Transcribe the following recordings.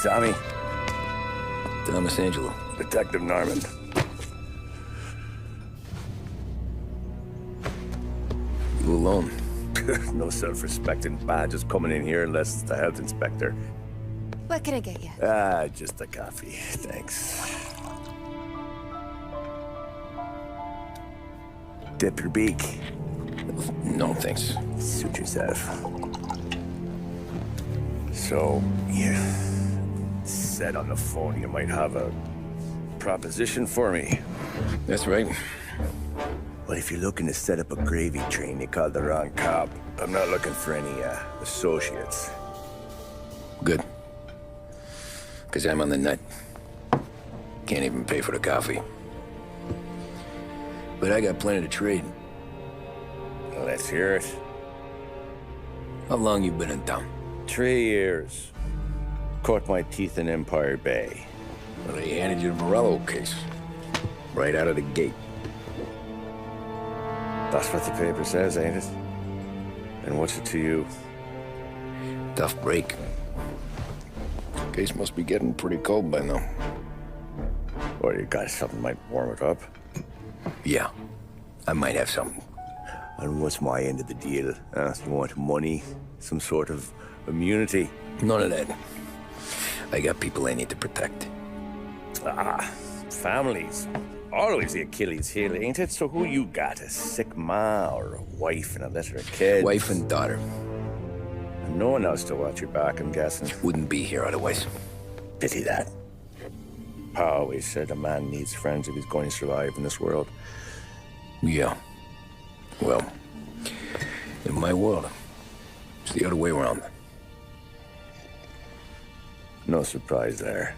Tommy? Thomas Angelo. Detective Norman. You alone? No self-respecting badges coming in here unless it's the health inspector. What can I get you? Just a coffee. Thanks. Dip your beak. No, thanks. Suit yourself. So, you said on the phone you might have a proposition for me. That's right. Well, if you're looking to set up a gravy train, you called the wrong cop. I'm not looking for any, associates. Good. Because I'm on the nut. Can't even pay for the coffee. But I got plenty to trade. Well, let's hear it. How long you been in town? 3 years. Caught my teeth in Empire Bay. Well, they handed you the Morello case. Right out of the gate. That's what the paper says, ain't it? And what's it to you? Tough break. Case must be getting pretty cold by now. Or you got something might warm it up? Yeah, I might have something. And what's my end of the deal? You want money? Some sort of immunity? None of that. I got people I need to protect. Families. Always the Achilles heel, ain't it? So who you got? A sick ma or a wife and a litter of kids? Wife and daughter. And no one else to watch your back, I'm guessing. Wouldn't be here otherwise. Pity that. Pa always said a man needs friends if he's going to survive in this world. Yeah. Well, in my world, it's the other way around. No surprise there.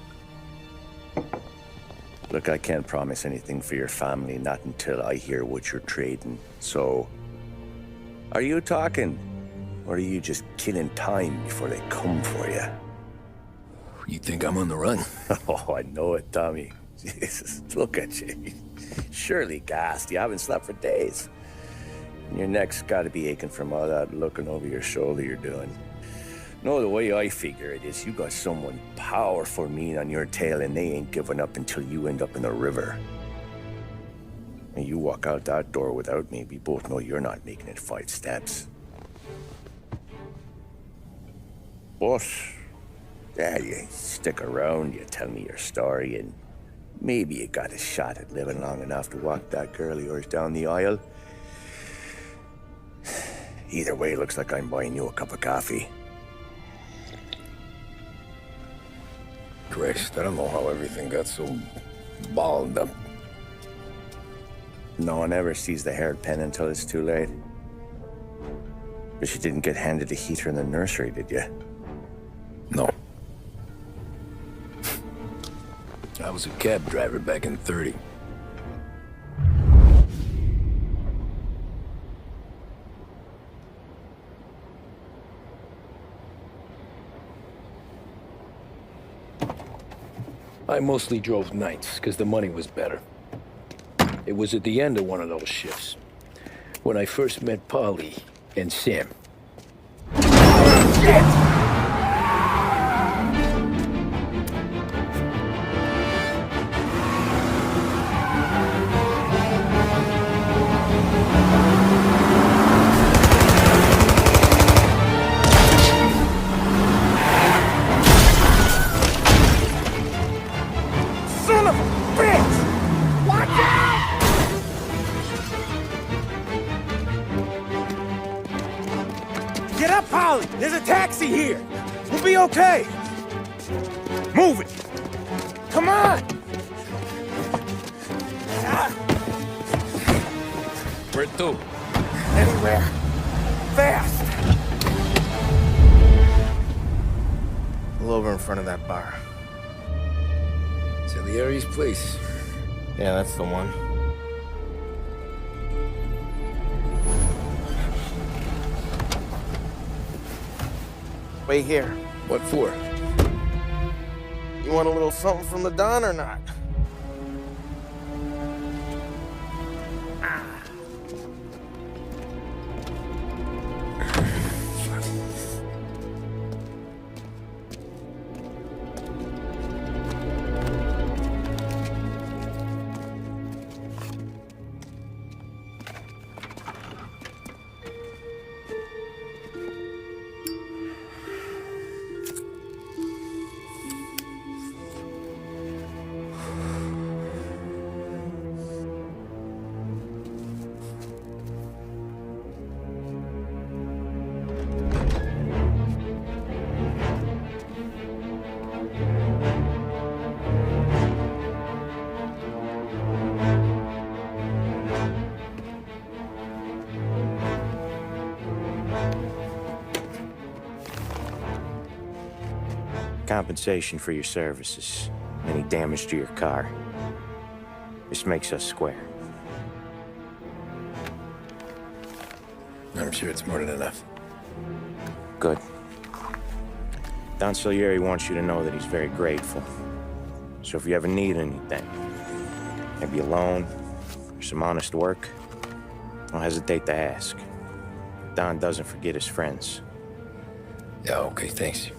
Look, I can't promise anything for your family, not until I hear what you're trading. So, are you talking? Or are you just killing time before they come for you? You think I'm on the run? Oh, I know it, Tommy. Jesus, look at you. Surely gassed. You haven't slept for days. And your neck's got to be aching from all that looking over your shoulder you're doing. No, the way I figure it is you got someone powerful mean on your tail and they ain't giving up until you end up in the river. And you walk out that door without me, we both know you're not making it 5 steps. But, yeah, you stick around, you tell me your story, and maybe you got a shot at living long enough to walk that girl of yours down the aisle. Either way, looks like I'm buying you a cup of coffee. Christ, I don't know how everything got so balled up. No one ever sees the haired pen until it's too late. But you didn't get handed a heater in the nursery, did you? No. I was a cab driver back in '30. I mostly drove nights, because the money was better. It was at the end of one of those shifts, when I first met Polly and Sam. Shit! Get up, Polly! There's a taxi here! We'll be okay! Move it! Come on! Where to? Anywhere. Fast! Pull over in front of that bar. Salieri's place. Yeah, that's the one. Wait here. What for? You want a little something from the Don or not? compensation for your services, any damage to your car. This makes us square. I'm sure it's more than enough. Good. Don Salieri wants you to know that he's very grateful. So if you ever need anything, maybe a loan or some honest work, don't hesitate to ask. Don doesn't forget his friends. Yeah, okay, thanks.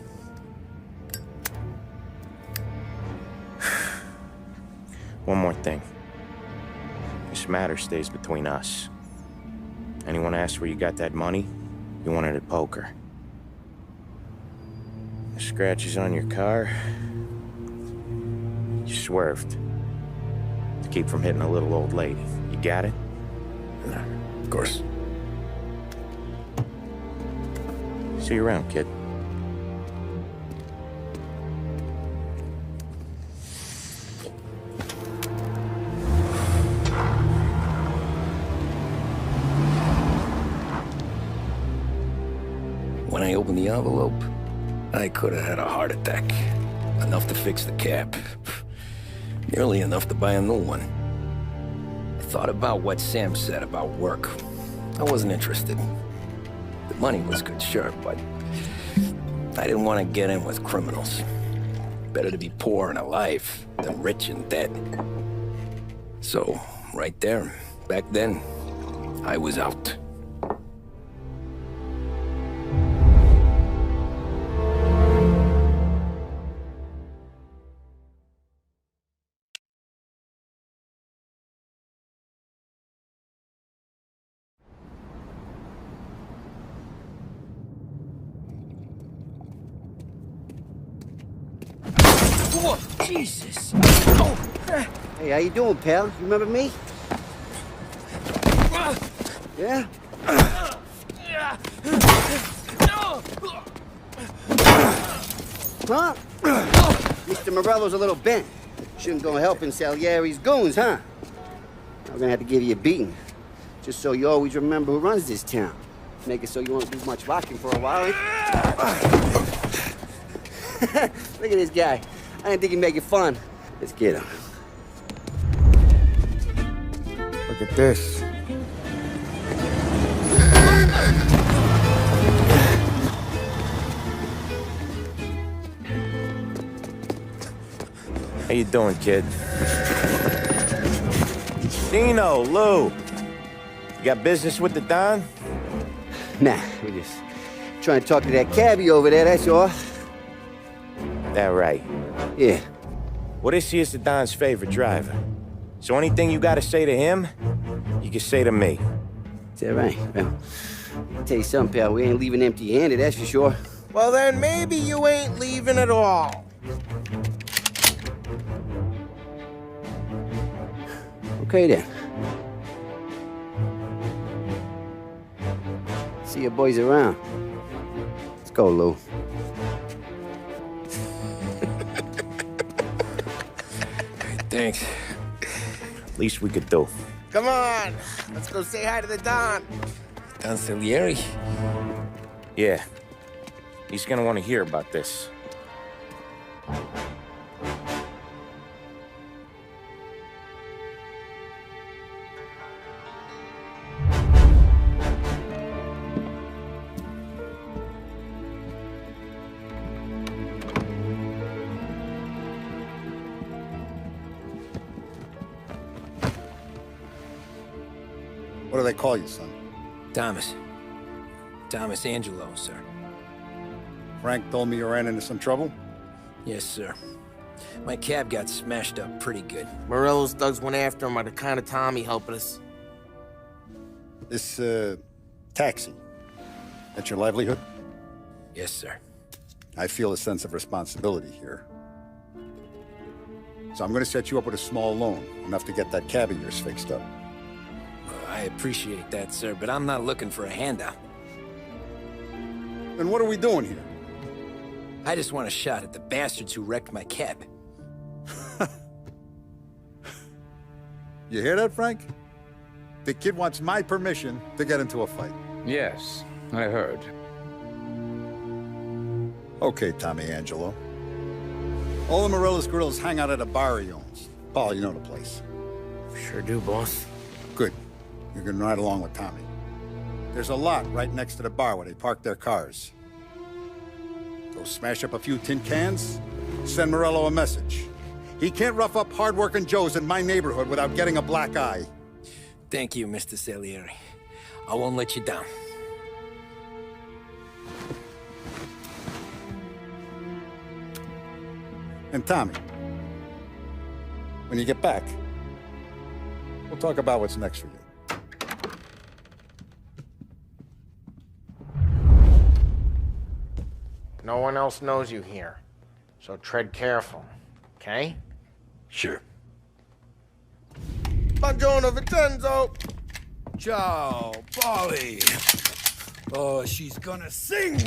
One more thing. This matter stays between us. Anyone asks where you got that money, you won it at poker. The scratches on your car, you swerved. To keep from hitting a little old lady. You got it? Yeah, of course. See you around, kid. When I opened the envelope, I could have had a heart attack. Enough to fix the cab. Nearly enough to buy a new one. I thought about what Sam said about work. I wasn't interested. The money was good, sure, but I didn't want to get in with criminals. Better to be poor and alive than rich and dead. So, right there, back then, I was out. Whoa, Jesus! Hey, how you doing, pal? You remember me? Yeah? Huh? Mr. Morello's a little bent. Shouldn't go helping Salieri's goons, huh? I'm gonna have to give you a beating. Just so you always remember who runs this town. Make it so you won't do much rocking for a while. Look at this guy. I didn't think he'd make it fun. Let's get him. Look at this. How you doing, kid? Dino, Lou. You got business with the Don? Nah, we're just trying to talk to that cabbie over there, that's all. That right. Yeah. Well, this here's the Don's favorite driver. So anything you gotta say to him, you can say to me. Is that right? Well, I'll tell you something, pal. We ain't leaving empty-handed, that's for sure. Well, then maybe you ain't leaving at all. Okay, then. See your boys around. Let's go, Lou. Thanks. Least we could do. Come on, let's go say hi to the Don. Don Salieri? Yeah. He's gonna want to hear about this. What do they call you, son? Thomas. Tommy Angelo, sir. Frank told me you ran into some trouble? Yes, sir. My cab got smashed up pretty good. Morello's thugs went after him by the kind of Tommy helping us. This, taxi. That's your livelihood? Yes, sir. I feel a sense of responsibility here. So I'm gonna set you up with a small loan, enough to get that cab of yours fixed up. I appreciate that, sir, but I'm not looking for a handout. Then what are we doing here? I just want a shot at the bastards who wrecked my cab. You hear that, Frank? The kid wants my permission to get into a fight. Yes, I heard. Okay, Tommy Angelo. All the Morella's grills hang out at a bar he owns. Paul, you know the place. Sure do, boss. Good. You can ride along with Tommy. There's a lot right next to the bar where they park their cars. Go smash up a few tin cans, send Morello a message. He can't rough up hard-working Joes in my neighborhood without getting a black eye. Thank you, Mr. Salieri. I won't let you down. And Tommy, when you get back, we'll talk about what's next for you. No one else knows you here, so tread careful, okay? Sure. Buongiorno, Vincenzo. Ciao, Polly. Oh, she's gonna sing.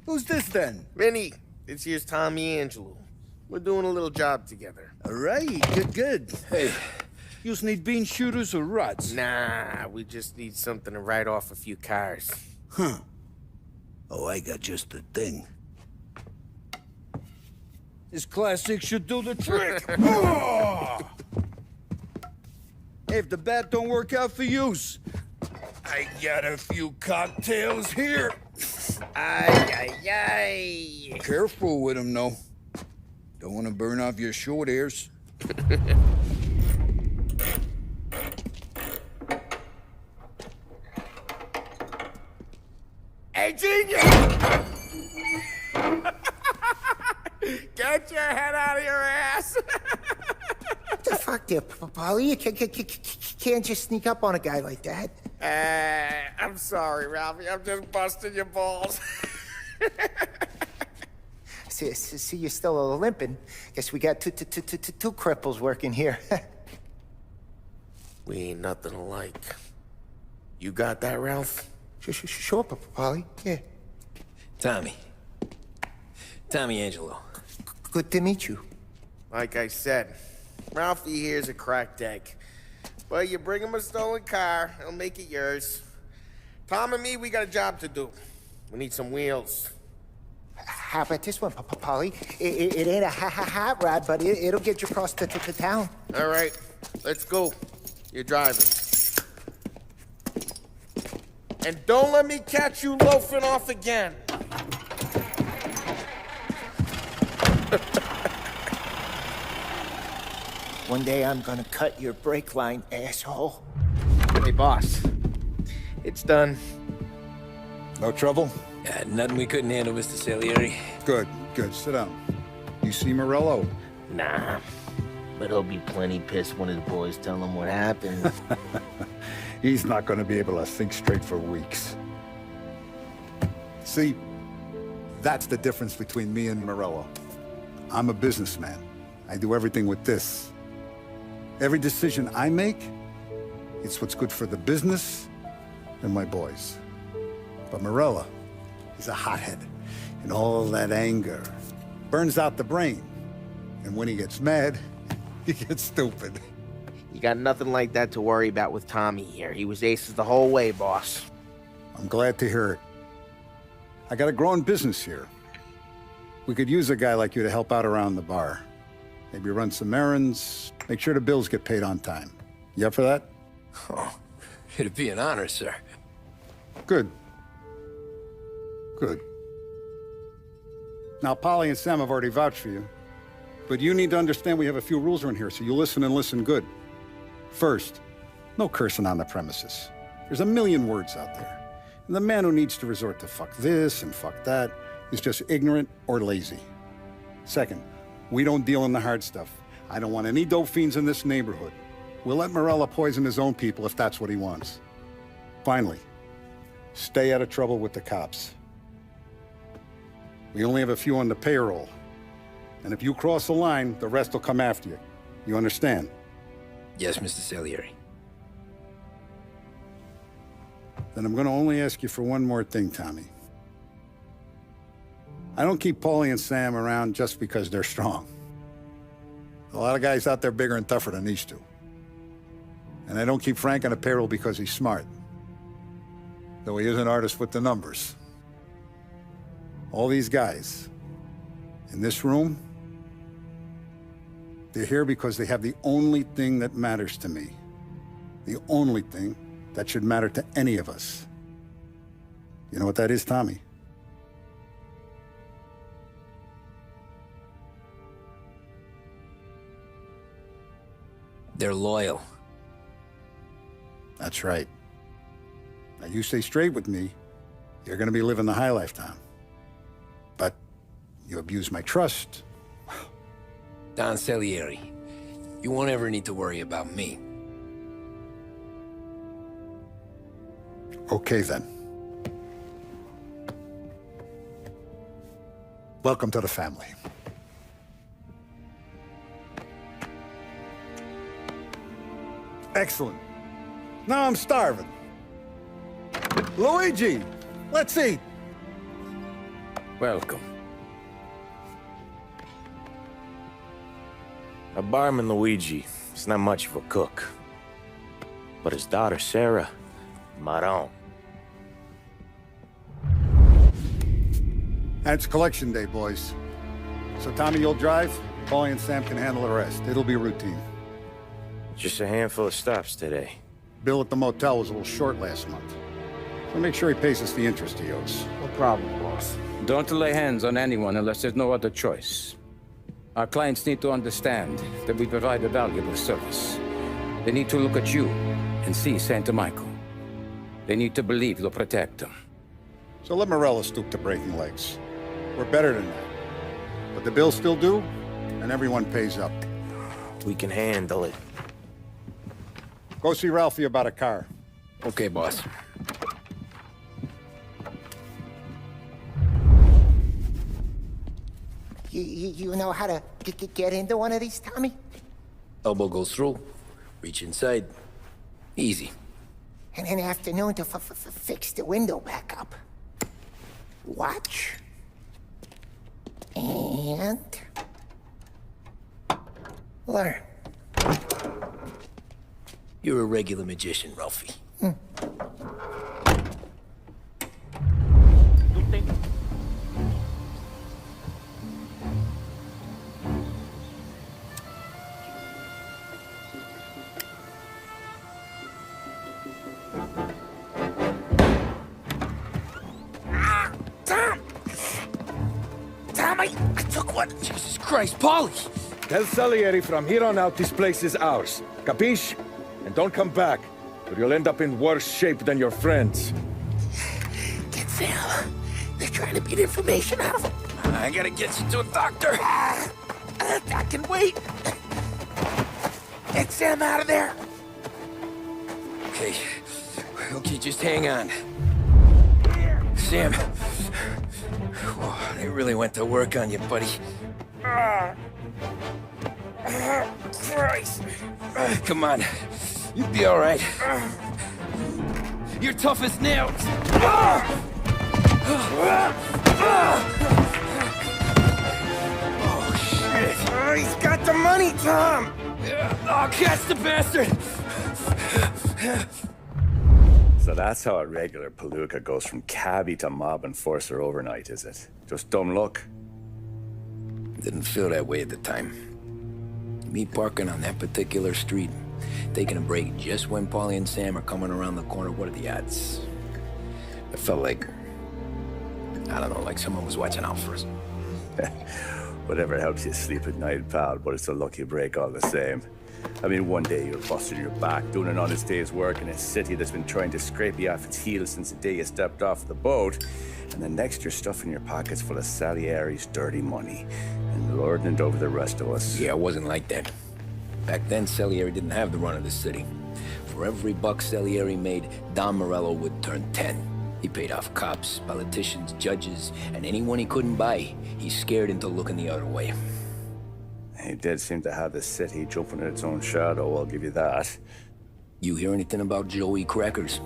Who's this then? Vinny, this here's Tommy Angelo. We're doing a little job together. All right, good. Hey, you just need bean shooters or rods? Nah, we just need something to write off a few cars. Huh. Oh, I got just the thing. This classic should do the trick. Oh! Hey, if the bat don't work out for use, I got a few cocktails here. Ay, ay, ay. Careful with them, though. Don't want to burn off your short hairs. Hey, genius! Get your head out of your ass! What the fuck there, Polly? You can't just sneak up on a guy like that. I'm sorry, Ralphie. I'm just busting your balls. See, you're still limping. Guess we got two cripples working here. We ain't nothing alike. You got that, Ralph? Sure, Polly. Yeah. Tommy Angelo. Good to meet you. Like I said, Ralphie here's a cracked egg. But you bring him a stolen car, he'll make it yours. Tom and me, we got a job to do. We need some wheels. How about this one, Polly? It ain't a hot rod, but it'll get you across to town. All right, let's go. You're driving. And don't let me catch you loafing off again. One day I'm gonna cut your brake line, asshole. Hey, boss. It's done. No trouble? Nothing we couldn't handle, Mr. Salieri. Good. Sit down. You see Morello? Nah, but he'll be plenty pissed when his boys tell him what happened. He's not going to be able to think straight for weeks. See, that's the difference between me and Morello. I'm a businessman. I do everything with this. Every decision I make, it's what's good for the business and my boys. But Morello, he's a hothead, and all that anger burns out the brain. And when he gets mad, he gets stupid. You got nothing like that to worry about with Tommy here. He was aces the whole way, boss. I'm glad to hear it. I got a growing business here. We could use a guy like you to help out around the bar. Maybe run some errands, make sure the bills get paid on time. You up for that? Oh, it'd be an honor, sir. Good. Now, Polly and Sam have already vouched for you. But you need to understand we have a few rules around here, so you listen and listen good. First, no cursing on the premises. There's a million words out there. And the man who needs to resort to fuck this and fuck that is just ignorant or lazy. Second, we don't deal in the hard stuff. I don't want any dope fiends in this neighborhood. We'll let Morello poison his own people if that's what he wants. Finally, stay out of trouble with the cops. We only have a few on the payroll. And if you cross the line, the rest will come after you. You understand? Yes, Mr. Salieri. Then I'm going to only ask you for one more thing, Tommy. I don't keep Paulie and Sam around just because they're strong. A lot of guys out there bigger and tougher than these two. And I don't keep Frank on a payroll because he's smart. Though he is an artist with the numbers. All these guys, In this room, they're here because they have the only thing that matters to me. The only thing that should matter to any of us. You know what that is, Tommy? They're loyal. That's right. Now you stay straight with me, you're gonna be living the high life, Tom. But you abuse my trust. Don Salieri, you won't ever need to worry about me. Okay, then. Welcome to the family. Excellent. Now I'm starving. Luigi, let's eat. Welcome. Our barman Luigi is not much of a cook. But his daughter Sarah, Maron. And it's collection day, boys. So Tommy, you'll drive. Paulie and Sam can handle the rest. It'll be routine. Just a handful of stops today. Bill at the motel was a little short last month. So make sure he pays us the interest he owes. No problem, boss. Don't lay hands on anyone unless there's no other choice. Our clients need to understand that we provide a valuable service. They need to look at you and see Santa Michael. They need to believe you'll protect them. So let Morello stoop to breaking legs. We're better than that. But the bills still due, and everyone pays up. We can handle it. Go see Ralphie about a car. Okay, boss. You know how to get into one of these, Tommy? Elbow goes through. Reach inside. Easy. And an afternoon to fix the window back up. Watch. And... learn. You're a regular magician, Ralphie. Tommy, I took one. Jesus Christ, Paulie! Tell Salieri from here on out this place is ours. Capiche? And don't come back, or you'll end up in worse shape than your friends. Get Sam. They're trying to beat information out of him. I gotta get you to a doctor. I can wait. Get Sam out of there. Okay. Okay, just hang on. Sam. Whoa, they really went to work on you, buddy. Christ. Come on. You'll be all right. You're tough as nails. Oh, shit. Oh, he's got the money, Tom. Oh, catch the bastard. So that's how a regular palooka goes from cabbie to mob enforcer overnight, is it? Just dumb luck? Didn't feel that way at the time. Me parking on that particular street, taking a break just when Paulie and Sam are coming around the corner, what are the odds? It felt like, I don't know, like someone was watching out for us. Whatever helps you sleep at night, pal, but it's a lucky break all the same. I mean, one day you're busting your back, doing an honest day's work in a city that's been trying to scrape you off its heels since the day you stepped off the boat, and the next you're stuffing your pockets full of Salieri's dirty money and lording it over the rest of us. Yeah, it wasn't like that. Back then, Salieri didn't have the run of the city. For every buck Salieri made, Don Morello would turn 10. He paid off cops, politicians, judges, and anyone he couldn't buy, he scared into looking the other way. He did seem to have the city jumping in its own shadow, I'll give you that. You hear anything about Joey Crackers?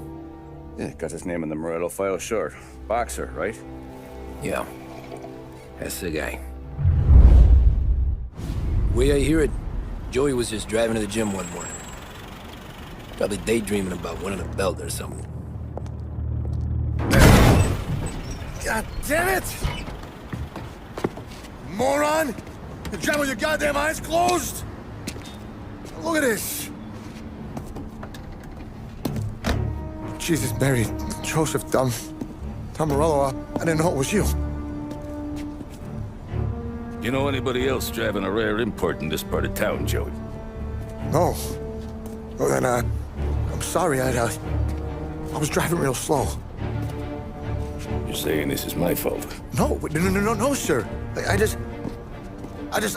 Yeah, got his name in the Morello file, sure. Boxer, right? Yeah, that's the guy. Way I hear it, Joey was just driving to the gym one morning. Probably daydreaming about winning a belt or something. God damn it! Moron! You're driving with your goddamn eyes closed? Look at this. Jesus, Mary, Joseph, Tom Morello, I didn't know it was you. You know anybody else driving a rare import in this part of town, Joey? No. Well, then, I'm sorry, I was driving real slow. You're saying this is my fault? No, sir. I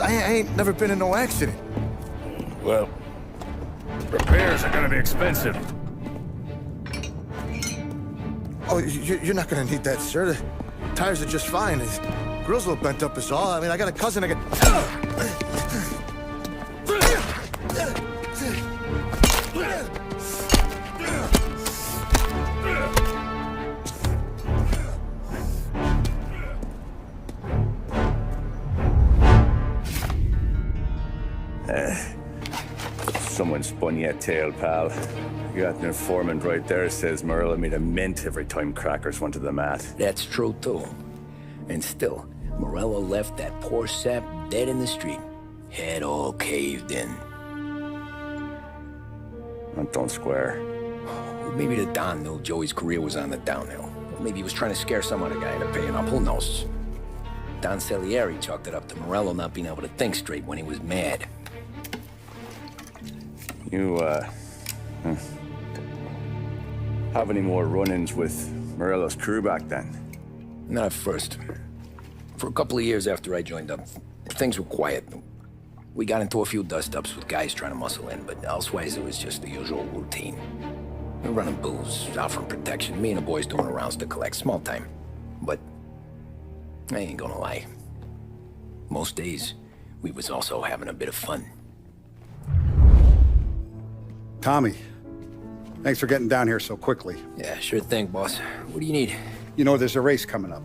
ain't never been in no accident. Well, repairs are gonna be expensive. Oh, you're not gonna need that, sir. The tires are just fine. The grill's a little bent up is all. I mean, I got a cousin I can... Someone spun you a tail, pal. You got an informant right there says Morello made a mint every time crackers went to the mat. That's true, too. And still, Morello left that poor sap dead in the street. Head all caved in. That don't square. Maybe the Don knew Joey's career was on the downhill. Maybe he was trying to scare some other guy into paying up. Who knows? Don Salieri chalked it up to Morello not being able to think straight when he was mad. You, have any more run-ins with Morello's crew back then? Not at first. For a couple of years after I joined up, things were quiet. We got into a few dust-ups with guys trying to muscle in, but elsewise it was just the usual routine. We're running booze, out from protection, me and the boys doing rounds to collect, small time. But I ain't gonna lie. Most days, we was also having a bit of fun. Tommy, thanks for getting down here so quickly. Yeah, sure thing, boss. What do you need? You know there's a race coming up.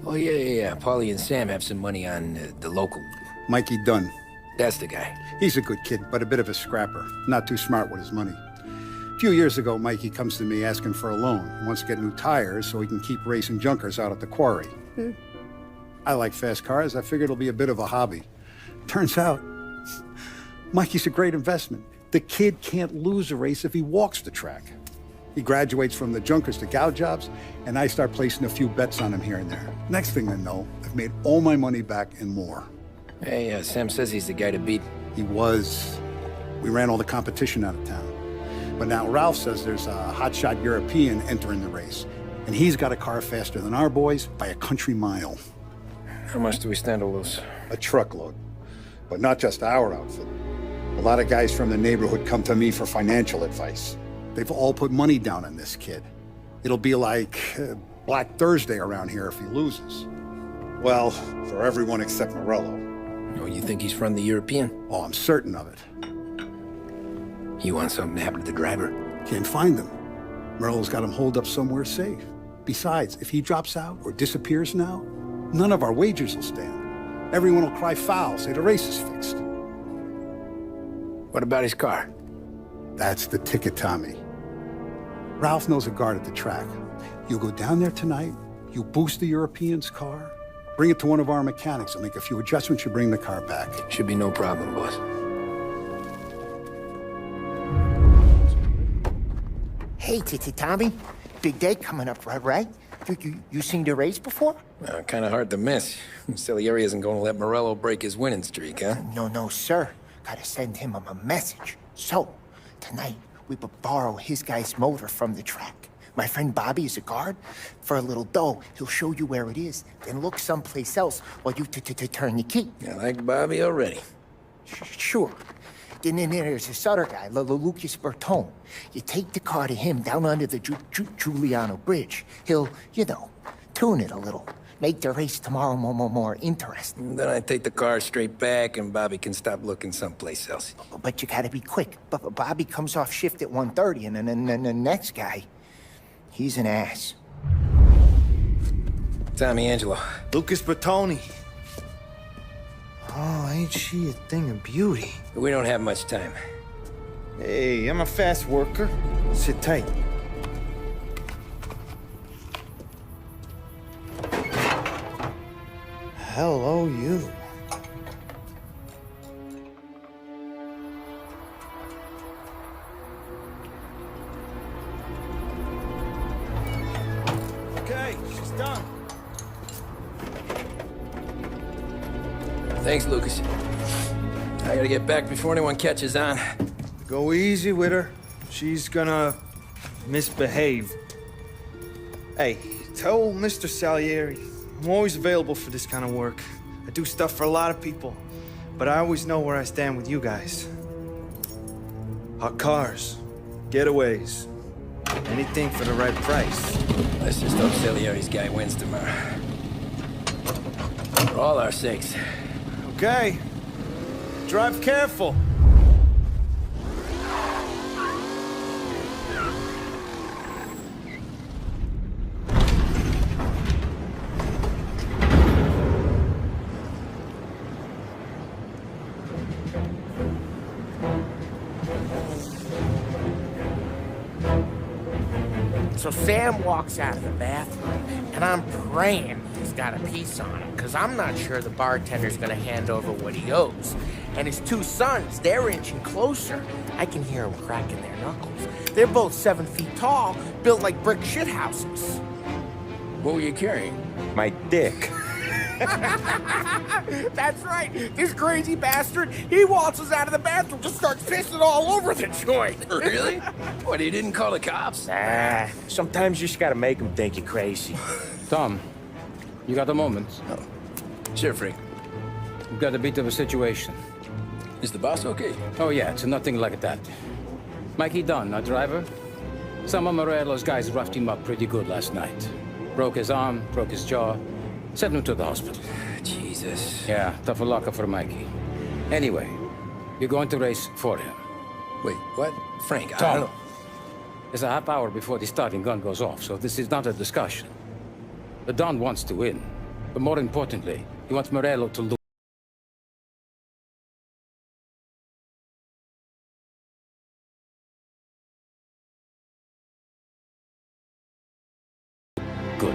Oh, yeah. Paulie and Sam have some money on the local. Mikey Dunn. That's the guy. He's a good kid, but a bit of a scrapper. Not too smart with his money. A few years ago, Mikey comes to me asking for a loan. He wants to get new tires so he can keep racing junkers out at the quarry. I like fast cars. I figured it'll be a bit of a hobby. Turns out, Mikey's a great investment. The kid can't lose a race if he walks the track. He graduates from the junkers to gal jobs, and I start placing a few bets on him here and there. Next thing I know, I've made all my money back and more. Hey, Sam says he's the guy to beat. He was. We ran all the competition out of town. But now Ralph says there's a hotshot European entering the race, and he's got a car faster than our boys by a country mile. How much do we stand to lose? A truckload. But not just our outfit. A lot of guys from the neighborhood come to me for financial advice. They've all put money down on this kid. It'll be like Black Thursday around here if he loses. Well, for everyone except Morello. Oh, you think he's from the European? Oh, I'm certain of it. You want something to happen to the driver? Can't find him. Morello's got him holed up somewhere safe. Besides, if he drops out or disappears now, none of our wagers will stand. Everyone will cry foul, say the race is fixed. What about his car? That's the ticket, Tommy. Ralph knows a guard at the track. You go down there tonight, you boost the European's car, bring it to one of our mechanics, and make a few adjustments, you bring the car back. Should be no problem, boss. Hey, Tommy. Big day coming up, right? You seen the race before? Kind of hard to miss. Salieri isn't going to let Morello break his winning streak, huh? No, sir. Gotta send him a message. So, tonight, we will borrow his guy's motor from the track. My friend Bobby is a guard. For a little dough, he'll show you where it is, then look someplace else while you turn your key. I like Bobby already. Sure. Then there's this other guy, Lucas Bertone. You take the car to him down under the Giuliano Bridge. He'll, tune it a little. Make the race tomorrow more interesting. Then I take the car straight back and Bobby can stop looking someplace else. But you gotta be quick. Bobby comes off shift at 1:30, and then the next guy, he's an ass. Tommy Angelo. Lucas Bertone. Oh, ain't she a thing of beauty? We don't have much time. Hey, I'm a fast worker. Sit tight. Hello, you. Thanks, Lucas. I gotta get back before anyone catches on. Go easy with her. She's gonna misbehave. Hey, tell Mr. Salieri I'm always available for this kind of work. I do stuff for a lot of people, but I always know where I stand with you guys. Hot cars, getaways, anything for the right price. Let's just hope Salieri's guy wins tomorrow. For all our sakes. Okay. Drive careful. So Sam walks out of the bathroom, and I'm praying he's got a piece on him, because I'm not sure the bartender's gonna hand over what he owes. And his two sons, they're inching closer. I can hear them cracking their knuckles. They're both 7 feet tall, built like brick shithouses. What were you carrying? My dick. That's right. This crazy bastard, he waltzes out of the bathroom, just starts pissing all over the joint. Really? What, he didn't call the cops? Nah, sometimes you just gotta make them think you're crazy. Tom, you got a moment? Oh. Sure, Frank. We've got a bit of a situation. Is the boss okay? Oh yeah, it's nothing like that. Mikey Dunn, our driver. Some of Morello's guys roughed him up pretty good last night. Broke his arm, broke his jaw. Sent him to the hospital. Jesus. Yeah, tough luck for Mikey. Anyway, you're going to race for him. Wait, what? Frank, I Tom, don't... it's a half hour before the starting gun goes off, so this is not a discussion. The Don wants to win, but more importantly, he wants Morello to lose. Good.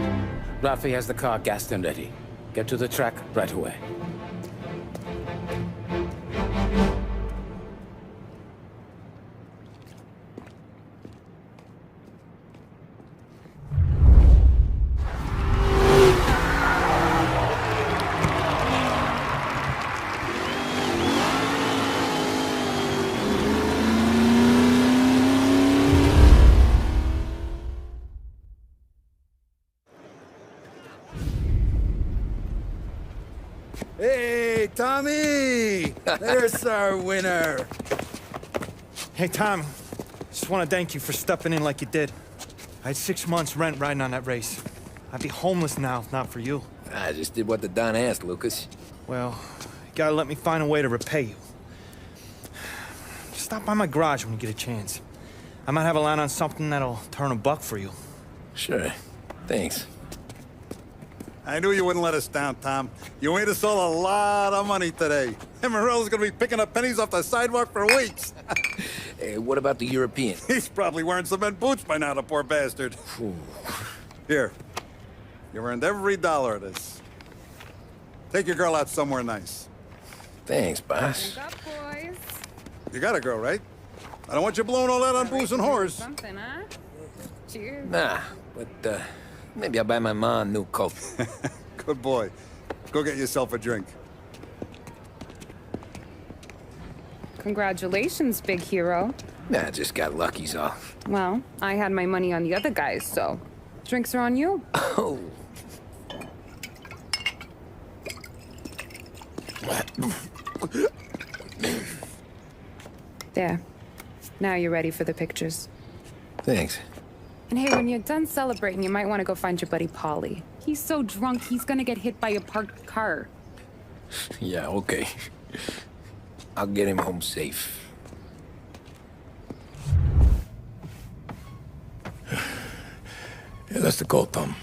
Rafi has the car gassed and ready. Get to the track right away. Hey, Tommy! There's our winner. Hey, Tom. Just want to thank you for stepping in like you did. I had 6 months rent riding on that race. I'd be homeless now if not for you. I just did what the Don asked, Lucas. Well, you gotta let me find a way to repay you. Stop by my garage when you get a chance. I might have a line on something that'll turn $1 for you. Sure. Thanks. I knew you wouldn't let us down, Tom. You made us all a lot of money today. And Morello's gonna be picking up pennies off the sidewalk for weeks. Hey, what about the European? He's probably wearing cement boots by now, the poor bastard. Here. You earned every dollar of this. Take your girl out somewhere nice. Thanance, boss. Up, boys. You got a girl, right? I don't want you blowing all that on booze and whores. Something, huh? Cheers. Nah, but, maybe I'll buy my mom a new coat. Good boy. Go get yourself a drink. Congratulations, big hero. Nah, I just got lucky's all. Well, I had my money on the other guys, so drinks are on you. Oh. There. Now you're ready for the pictures. Thanks. And hey, when you're done celebrating, you might want to go find your buddy Paulie. He's so drunk, he's gonna get hit by a parked car. Yeah, okay. I'll get him home safe. Yeah, that's the call, Tom.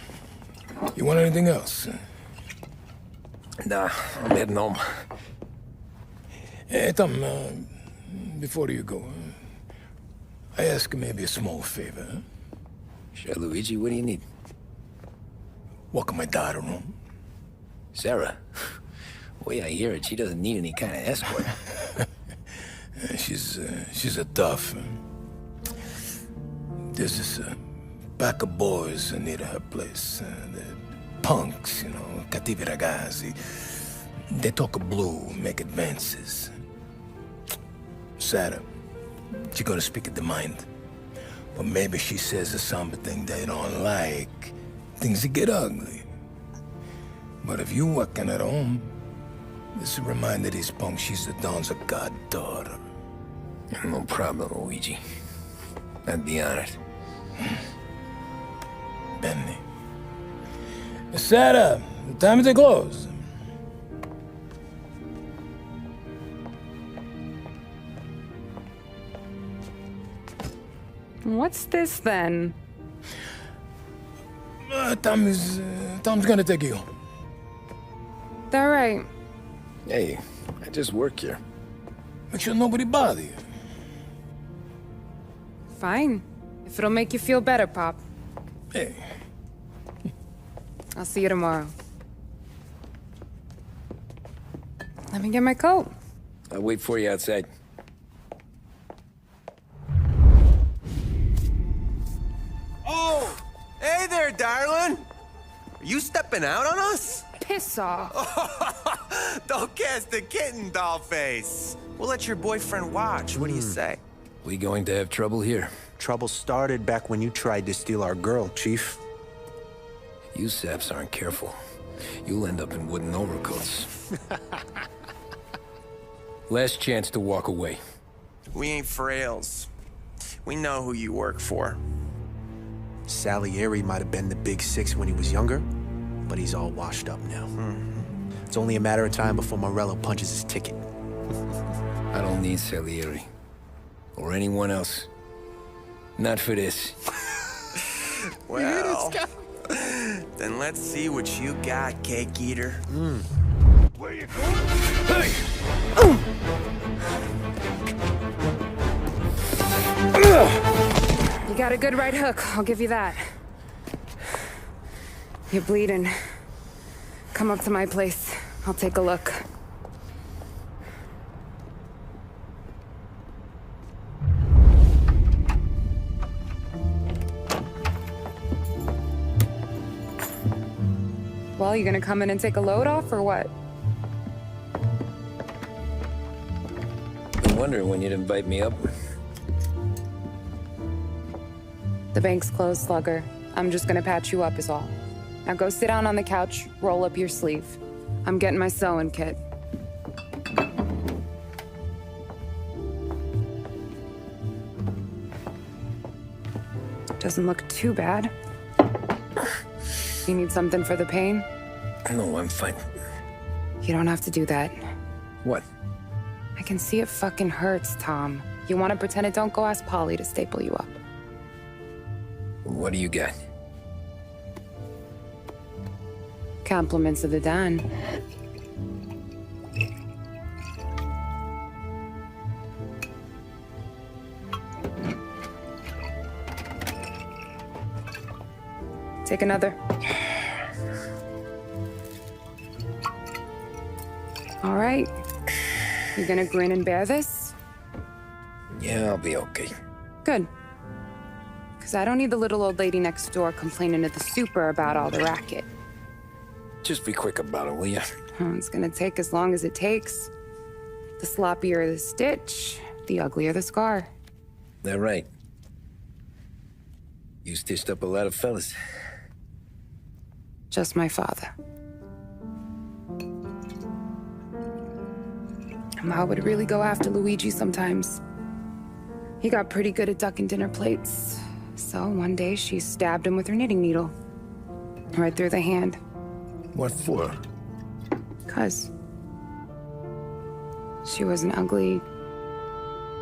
You want anything else? Nah, I'm heading home. Hey, Tom, before you go, I ask maybe a small favor. Huh? Sure, Luigi, what do you need? Walk my daughter home. Sarah? Way I hear it, she doesn't need any kind of escort. She's a tough. There's this pack of boys near her place. They're punks, you know, cattivi ragazzi. They talk of blue, make advances. Sarah, she gonna speak at the mind. But maybe she says a somber thing they don't like. Things that get ugly. But if you working at home, this will remind these punks she's the Don's a goddaughter. No problem, Luigi. I'd be honored. Benny. Sarah, time to close. What's this then? Tom's gonna take you. All right. Hey, I just work here. Make sure nobody bother you. Fine. If it'll make you feel better, Pop. Hey. I'll see you tomorrow. Let me get my coat. I'll wait for you outside. Oh! Hey there, darling! Are you stepping out on us? Piss off. Don't cast the kitten, dollface. We'll let your boyfriend watch. What do you say? We going to have trouble here? Trouble started back when you tried to steal our girl, Chief. You saps aren't careful. You'll end up in wooden overcoats. Last chance to walk away. We ain't frails. We know who you work for. Salieri might have been the big six when he was younger, but he's all washed up now. It's only a matter of time before Morello punches his ticket. I don't need Salieri. Or anyone else. Not for this. Well, then let's see what you got, cake eater. Where you going? Hey! You got a good right hook, I'll give you that. You're bleeding. Come up to my place. I'll take a look. Well, you gonna come in and take a load off, or what? Been wondering when you'd invite me up. The bank's closed, Slugger. I'm just gonna patch you up is all. Now go sit down on the couch, roll up your sleeve. I'm getting my sewing kit. Doesn't look too bad. You need something for the pain? No, I'm fine. You don't have to do that. What? I can see it fucking hurts, Tom. You want to pretend it don't? Go ask Polly to staple you up. What do you got? Compliments of the Don. Take another. All right. You gonna grin and bear this? Yeah, I'll be okay. Good. Because I don't need the little old lady next door complaining to the super about all the racket. Just be quick about it, will ya? Oh, it's gonna take as long as it takes. The sloppier the stitch, the uglier the scar. That right. You stitched up a lot of fellas. Just my father. Ma would really go after Luigi sometimes. He got pretty good at ducking dinner plates. So one day she stabbed him with her knitting needle. Right through the hand. What for? 'Cause she was an ugly,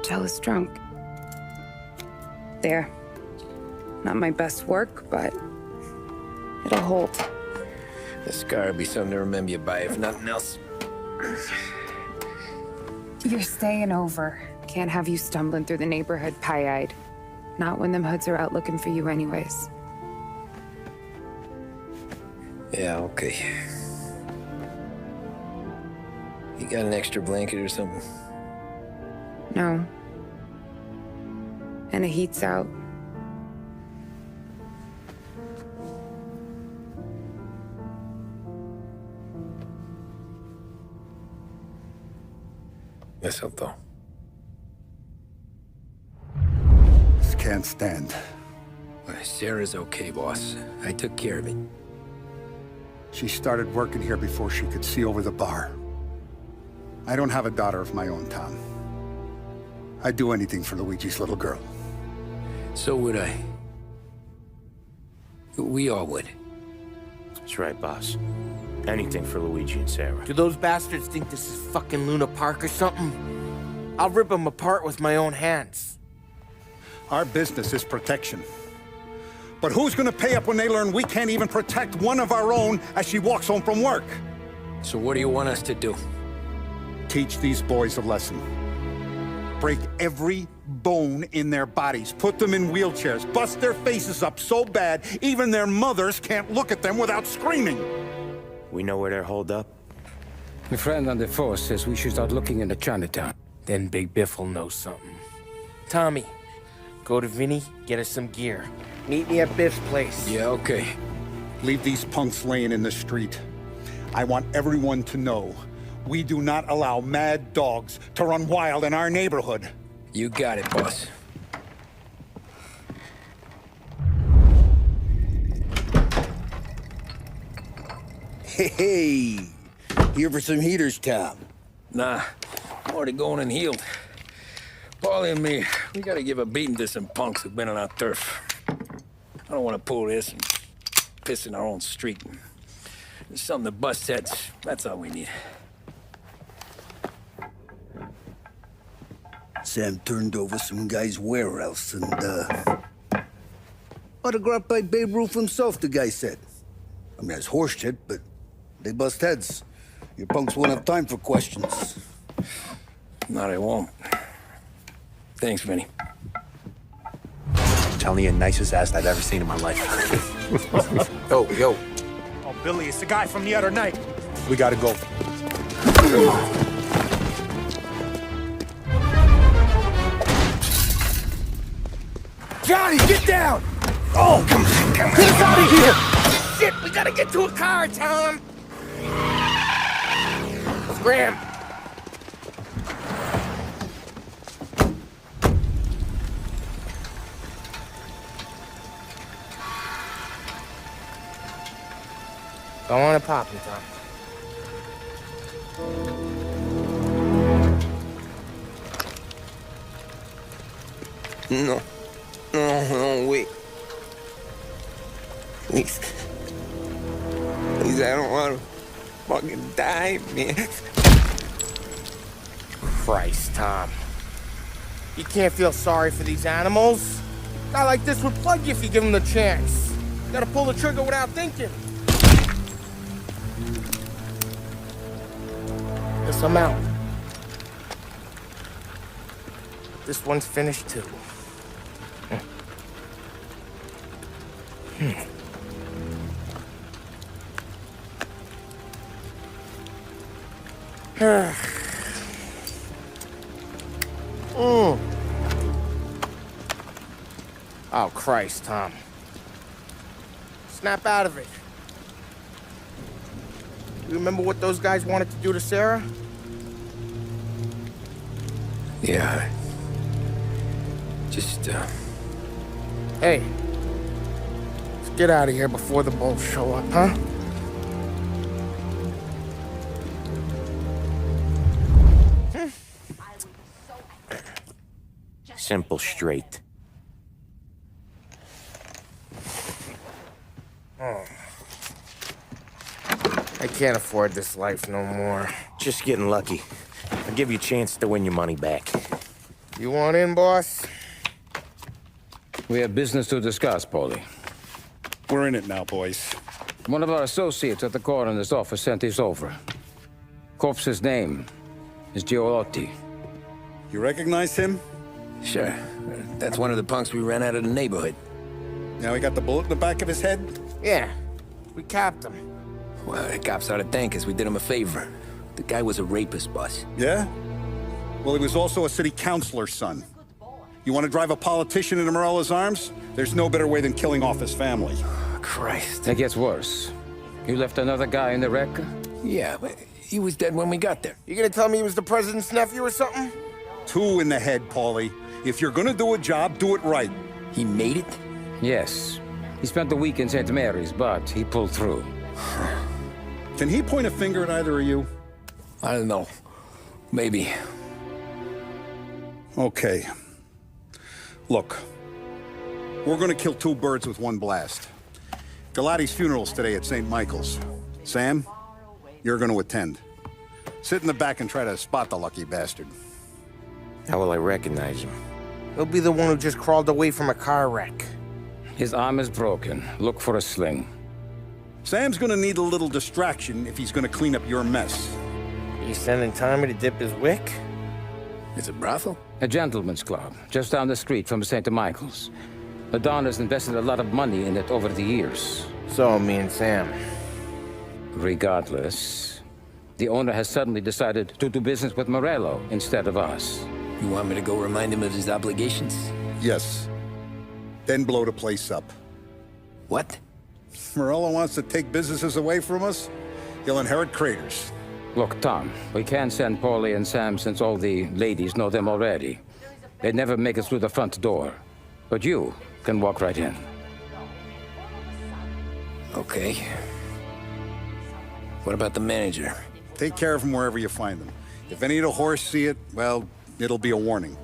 jealous drunk. There. Not my best work, but it'll hold. The scar will be something to remember you by, if nothing else. You're staying over. Can't have you stumbling through the neighborhood pie-eyed. Not when them hoods are out looking for you anyways. Yeah, okay. You got an extra blanket or something? No. And the heat's out. Eso todo. This can't stand. Sarah's okay, boss. I took care of it. She started working here before she could see over the bar. I don't have a daughter of my own, Tom. I'd do anything for Luigi's little girl. So would I. We all would. That's right, boss. Anything for Luigi and Sarah. Do those bastards think this is fucking Luna Park or something? I'll rip them apart with my own hands. Our business is protection. But who's gonna pay up when they learn we can't even protect one of our own as she walks home from work? So what do you want us to do? Teach these boys a lesson. Break every bone in their bodies. Put them in wheelchairs. Bust their faces up so bad, even their mothers can't look at them without screaming. We know where they're holed up? My friend on the force says we should start looking into Chinatown. Then Big Biff will know something. Tommy, go to Vinny, get us some gear. Meet me at Biff's place. Yeah, okay. Leave these punks laying in the street. I want everyone to know we do not allow mad dogs to run wild in our neighborhood. You got it, boss. Hey, here for some heaters, Tom? Nah, I'm already going and healed. Paulie and me, we gotta give a beating to some punks who've been on our turf. I don't want to pull this and piss in our own street. There's something to bust heads. That's all we need. Sam turned over some guy's warehouse and, autographed by Babe Ruth himself, the guy said. I mean, that's horse shit, but they bust heads. Your punks won't have time for questions. No, they won't. Thanks, Vinny. I'm telling you, nicest ass I've ever seen in my life. Oh, yo. Oh, Billy, it's the guy from the other night. We gotta go. Johnny, get down! Oh, come on. Get us out of here! Shit, we gotta get to a car, Tom! Scram! Go on and pop me, Tom. No. No, wait. Please. Please, I don't want to fucking die, man. Christ, Tom. You can't feel sorry for these animals. A guy like this would plug you if you give him the chance. You gotta pull the trigger without thinking. Guess I'm out. This one's finished too. Oh, Christ, Tom. Snap out of it. You remember what those guys wanted to do to Sarah? Yeah. Just, Hey. Let's get out of here before the bulls show up, huh? Simple, straight. I can't afford this life no more. Just getting lucky. I'll give you a chance to win your money back. You want in, boss? We have business to discuss, Paulie. We're in it now, boys. One of our associates at the coroner's office sent this over. Corpse's name is Giolotti. You recognize him? sure. That's one of the punks we ran out of the neighborhood. Now he got the bullet in the back of his head? Yeah. We capped him. Well, the cops ought to thank us. We did him a favor. The guy was a rapist, boss. Yeah? Well, he was also a city councilor's son. You want to drive a politician into Morella's arms? There's no better way than killing off his family. Christ. It gets worse. You left another guy in the wreck? Yeah, but He was dead when we got there. You gonna tell me he was the president's nephew or something? 2 in the head, Paulie. If you're gonna do a job, do it right. He made it? Yes. He spent the week in St. Mary's, but he pulled through. Can he point a finger at either of you? I don't know. Maybe. Okay. Look. We're gonna kill 2 birds with 1 blast. Galati's funeral's today at St. Michael's. Sam, you're gonna attend. Sit in the back and try to spot the lucky bastard. How will I recognize him? He'll be the one who just crawled away from a car wreck. His arm is broken. Look for a sling. Sam's gonna need a little distraction if he's gonna clean up your mess. He's sending Tommy to dip his wick? It's a brothel? A gentleman's club, just down the street from St. Michael's. The Don has invested a lot of money in it over the years. So, me and Sam. Regardless, the owner has suddenly decided to do business with Morello instead of us. You want me to go remind him of his obligations? Yes. Then blow the place up. What? Morello wants to take businesses away from us? He'll inherit craters. Look, Tom, we can't send Paulie and Sam since all the ladies know them already. They'd never make it through the front door. But you can walk right in. Okay. What about the manager? Take care of him wherever you find him. If any of the horse see it, well, it'll be a warning.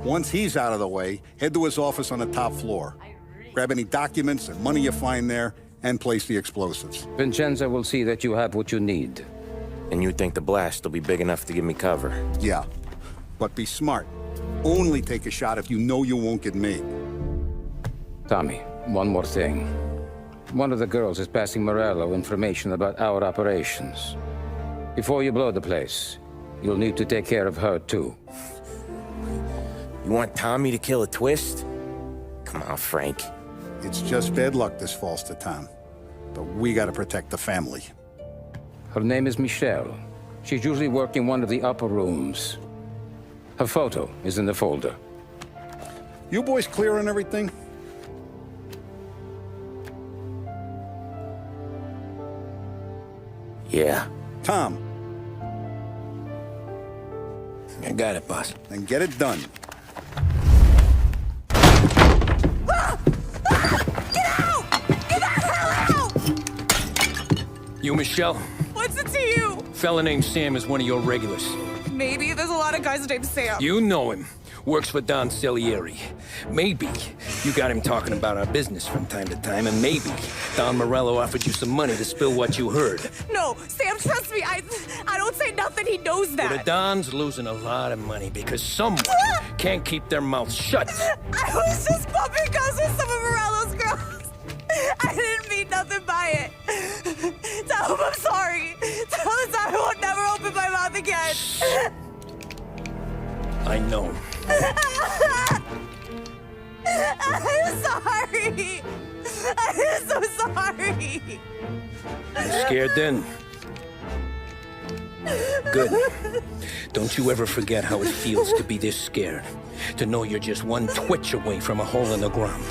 Once he's out of the way, head to his office on the top floor. Grab any documents and money you find there, and place the explosives. Vincenzo will see that you have what you need. And you think the blast will be big enough to give me cover? Yeah, but be smart. Only take a shot if you know you won't get made. Tommy, one more thing. One of the girls is passing Morello information about our operations. Before you blow the place, you'll need to take care of her, too. You want Tommy to kill a twist? Come on, Frank. It's just bad luck this falls to Tom. But we gotta protect the family. Her name is Michelle. She's usually working one of the upper rooms. Her photo is in the folder. You boys clear on everything? Yeah. Tom. I got it, boss. Then get it done. You, Michelle? What's it to you? Fella named Sam is one of your regulars. Maybe there's a lot of guys named Sam. You know him. Works for Don Salieri. Maybe you got him talking about our business from time to time, and maybe Don Morello offered you some money to spill what you heard. No, Sam, trust me. I don't say nothing. He knows that. Well, the Don's losing a lot of money because someone can't keep their mouth shut. I was just bumping guns with some of Morello's girls. I didn't mean nothing by it. Tell him I'm sorry. Tell him I won't never open my mouth again. I know. I'm sorry. I'm so sorry. You scared then? Good. Don't you ever forget how it feels to be this scared. To know you're just one twitch away from a hole in the ground.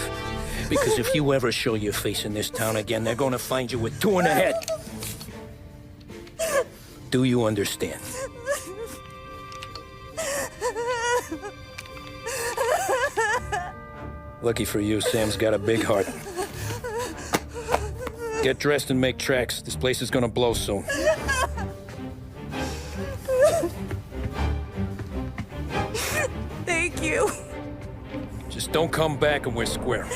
Because if you ever show your face in this town again, they're gonna find you with 2 in the head. Do you understand? Lucky for you, Sam's got a big heart. Get dressed and make tracks. This place is gonna blow soon. Thank you. Just don't come back and we're square.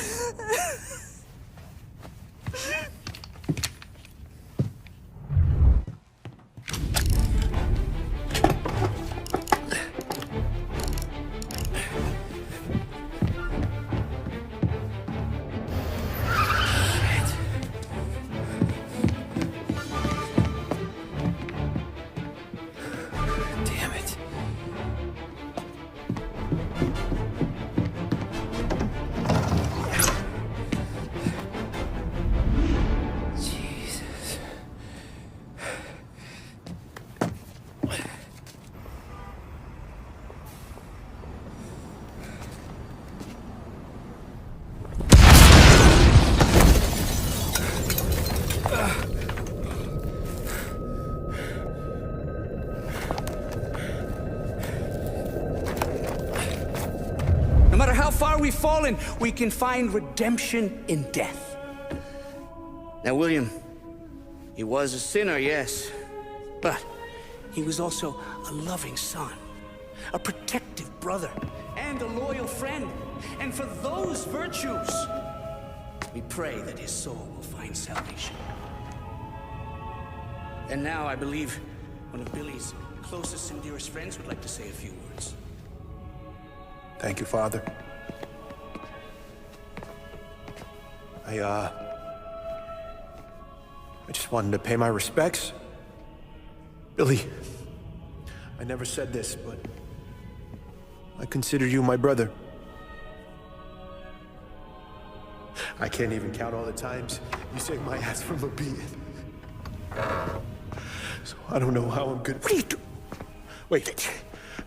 far we've fallen, we can find redemption in death. Now, William, he was a sinner, yes. But he was also a loving son, a protective brother, and a loyal friend. And for those virtues, we pray that his soul will find salvation. And now I believe one of Billy's closest and dearest friends would like to say a few words. Thank you, Father. I just wanted to pay my respects. Billy, I never said this, but I consider you my brother. I can't even count all the times you saved my ass from a beating. So I don't know how I'm gonna... What are you doing? Wait,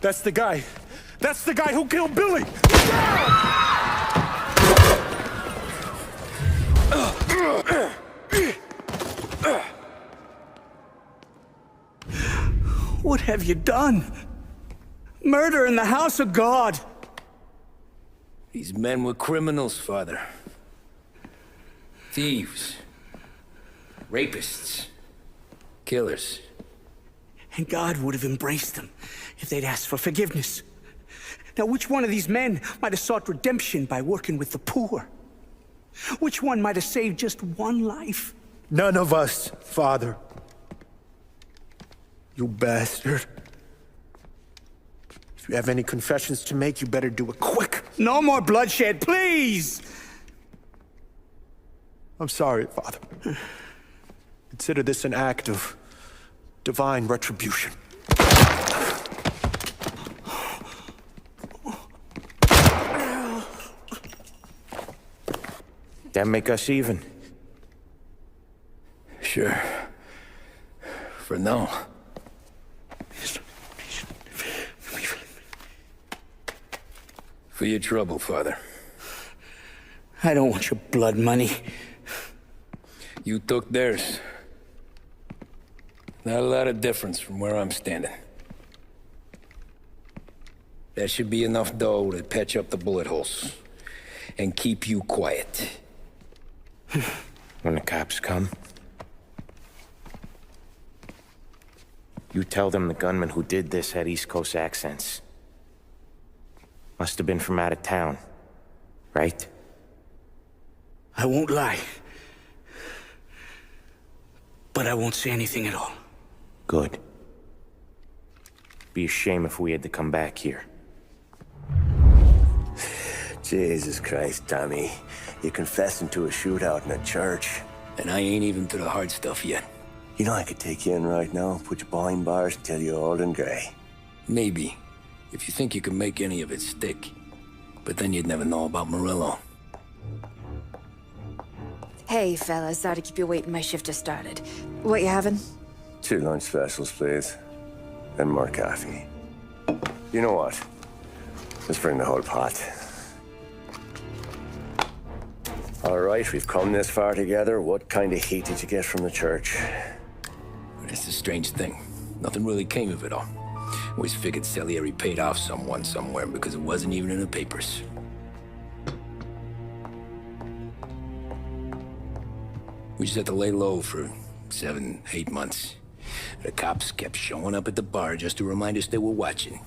that's the guy. That's the guy who killed Billy! What have you done? Murder in the house of God! These men were criminals, Father. Thieves. Rapists. Killers. And God would have embraced them if they'd asked for forgiveness. Now, which one of these men might have sought redemption by working with the poor? Which one might have saved just one life? None of us, Father. You bastard. If you have any confessions to make, you better do it quick. No more bloodshed, please! I'm sorry, Father. Consider this an act of divine retribution. That make us even? Sure. For now. For your trouble, Father. I don't want your blood money. You took theirs. Not a lot of difference from where I'm standing. That should be enough dough to patch up the bullet holes. And keep you quiet. When the cops come, you tell them the gunman who did this had East Coast accents. Must have been from out of town, right? I won't lie. But I won't say anything at all. Good. Be a shame if we had to come back here. Jesus Christ, Tommy. You're confessing to a shootout in a church. And I ain't even to the hard stuff yet. You know I could take you in right now, put you behind bars until you're old and gray. Maybe. If you think you can make any of it stick. But then you'd never know about Morello. Hey, fellas. Sorry to keep you waiting. My shift just started. What you having? 2 lunch specials, please. And more coffee. You know what? Let's bring the whole pot. All right, we've come this far together. What kind of heat did you get from the church? That's the strange thing. Nothing really came of it all. Always figured Salieri paid off someone somewhere because it wasn't even in the papers. We just had to lay low for 7, 8 months. The cops kept showing up at the bar just to remind us they were watching.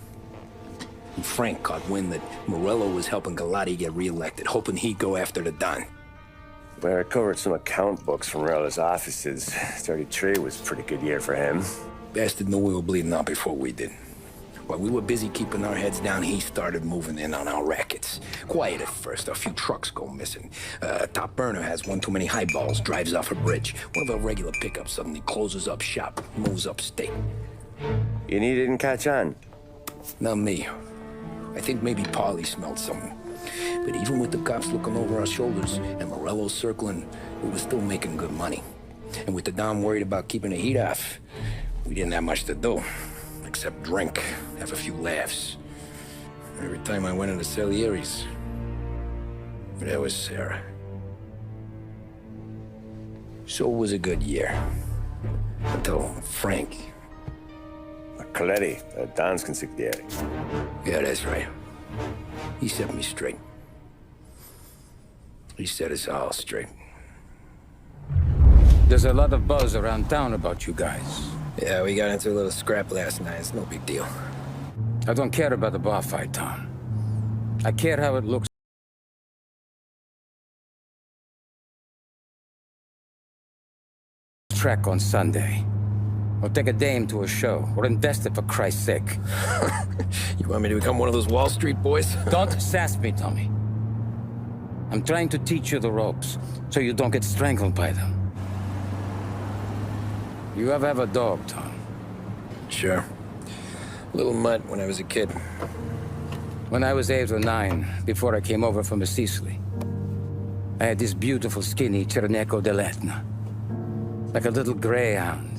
And Frank caught wind that Morello was helping Galati get reelected, hoping he'd go after the Don. Well, I recovered some account books from Morello's offices. 33 was a pretty good year for him. Bastard knew we were bleeding out before we did. While we were busy keeping our heads down, he started moving in on our rackets. Quiet at first, a few trucks go missing. Top burner has one too many highballs, drives off a bridge. One of our regular pickups suddenly closes up shop, moves upstate. You didn't catch on? Not me. I think maybe Paulie smelled something. But even with the cops looking over our shoulders and Morello circling, we were still making good money. And with the Dom worried about keeping the heat off, we didn't have much to do. Except drink, have a few laughs. Every time I went into Salieri's, there was Sarah. So it was a good year. Until Frank. Coletti, Don's consigliere. Yeah, that's right. He set me straight. He set us all straight. There's a lot of buzz around town about you guys. Yeah, we got into a little scrap last night. It's no big deal. I don't care about the bar fight, Tom. I care how it looks. Track on Sunday. Or take a dame to a show. Or invest it for Christ's sake. You want me to become one of those Wall Street boys? Don't sass me, Tommy. I'm trying to teach you the ropes, so you don't get strangled by them. You ever have a dog, Tom? Sure. Little mutt when I was a kid. When I was 8 or 9, before I came over from Sicily, I had this beautiful, skinny Cerneco dell'Etna. Like a little greyhound.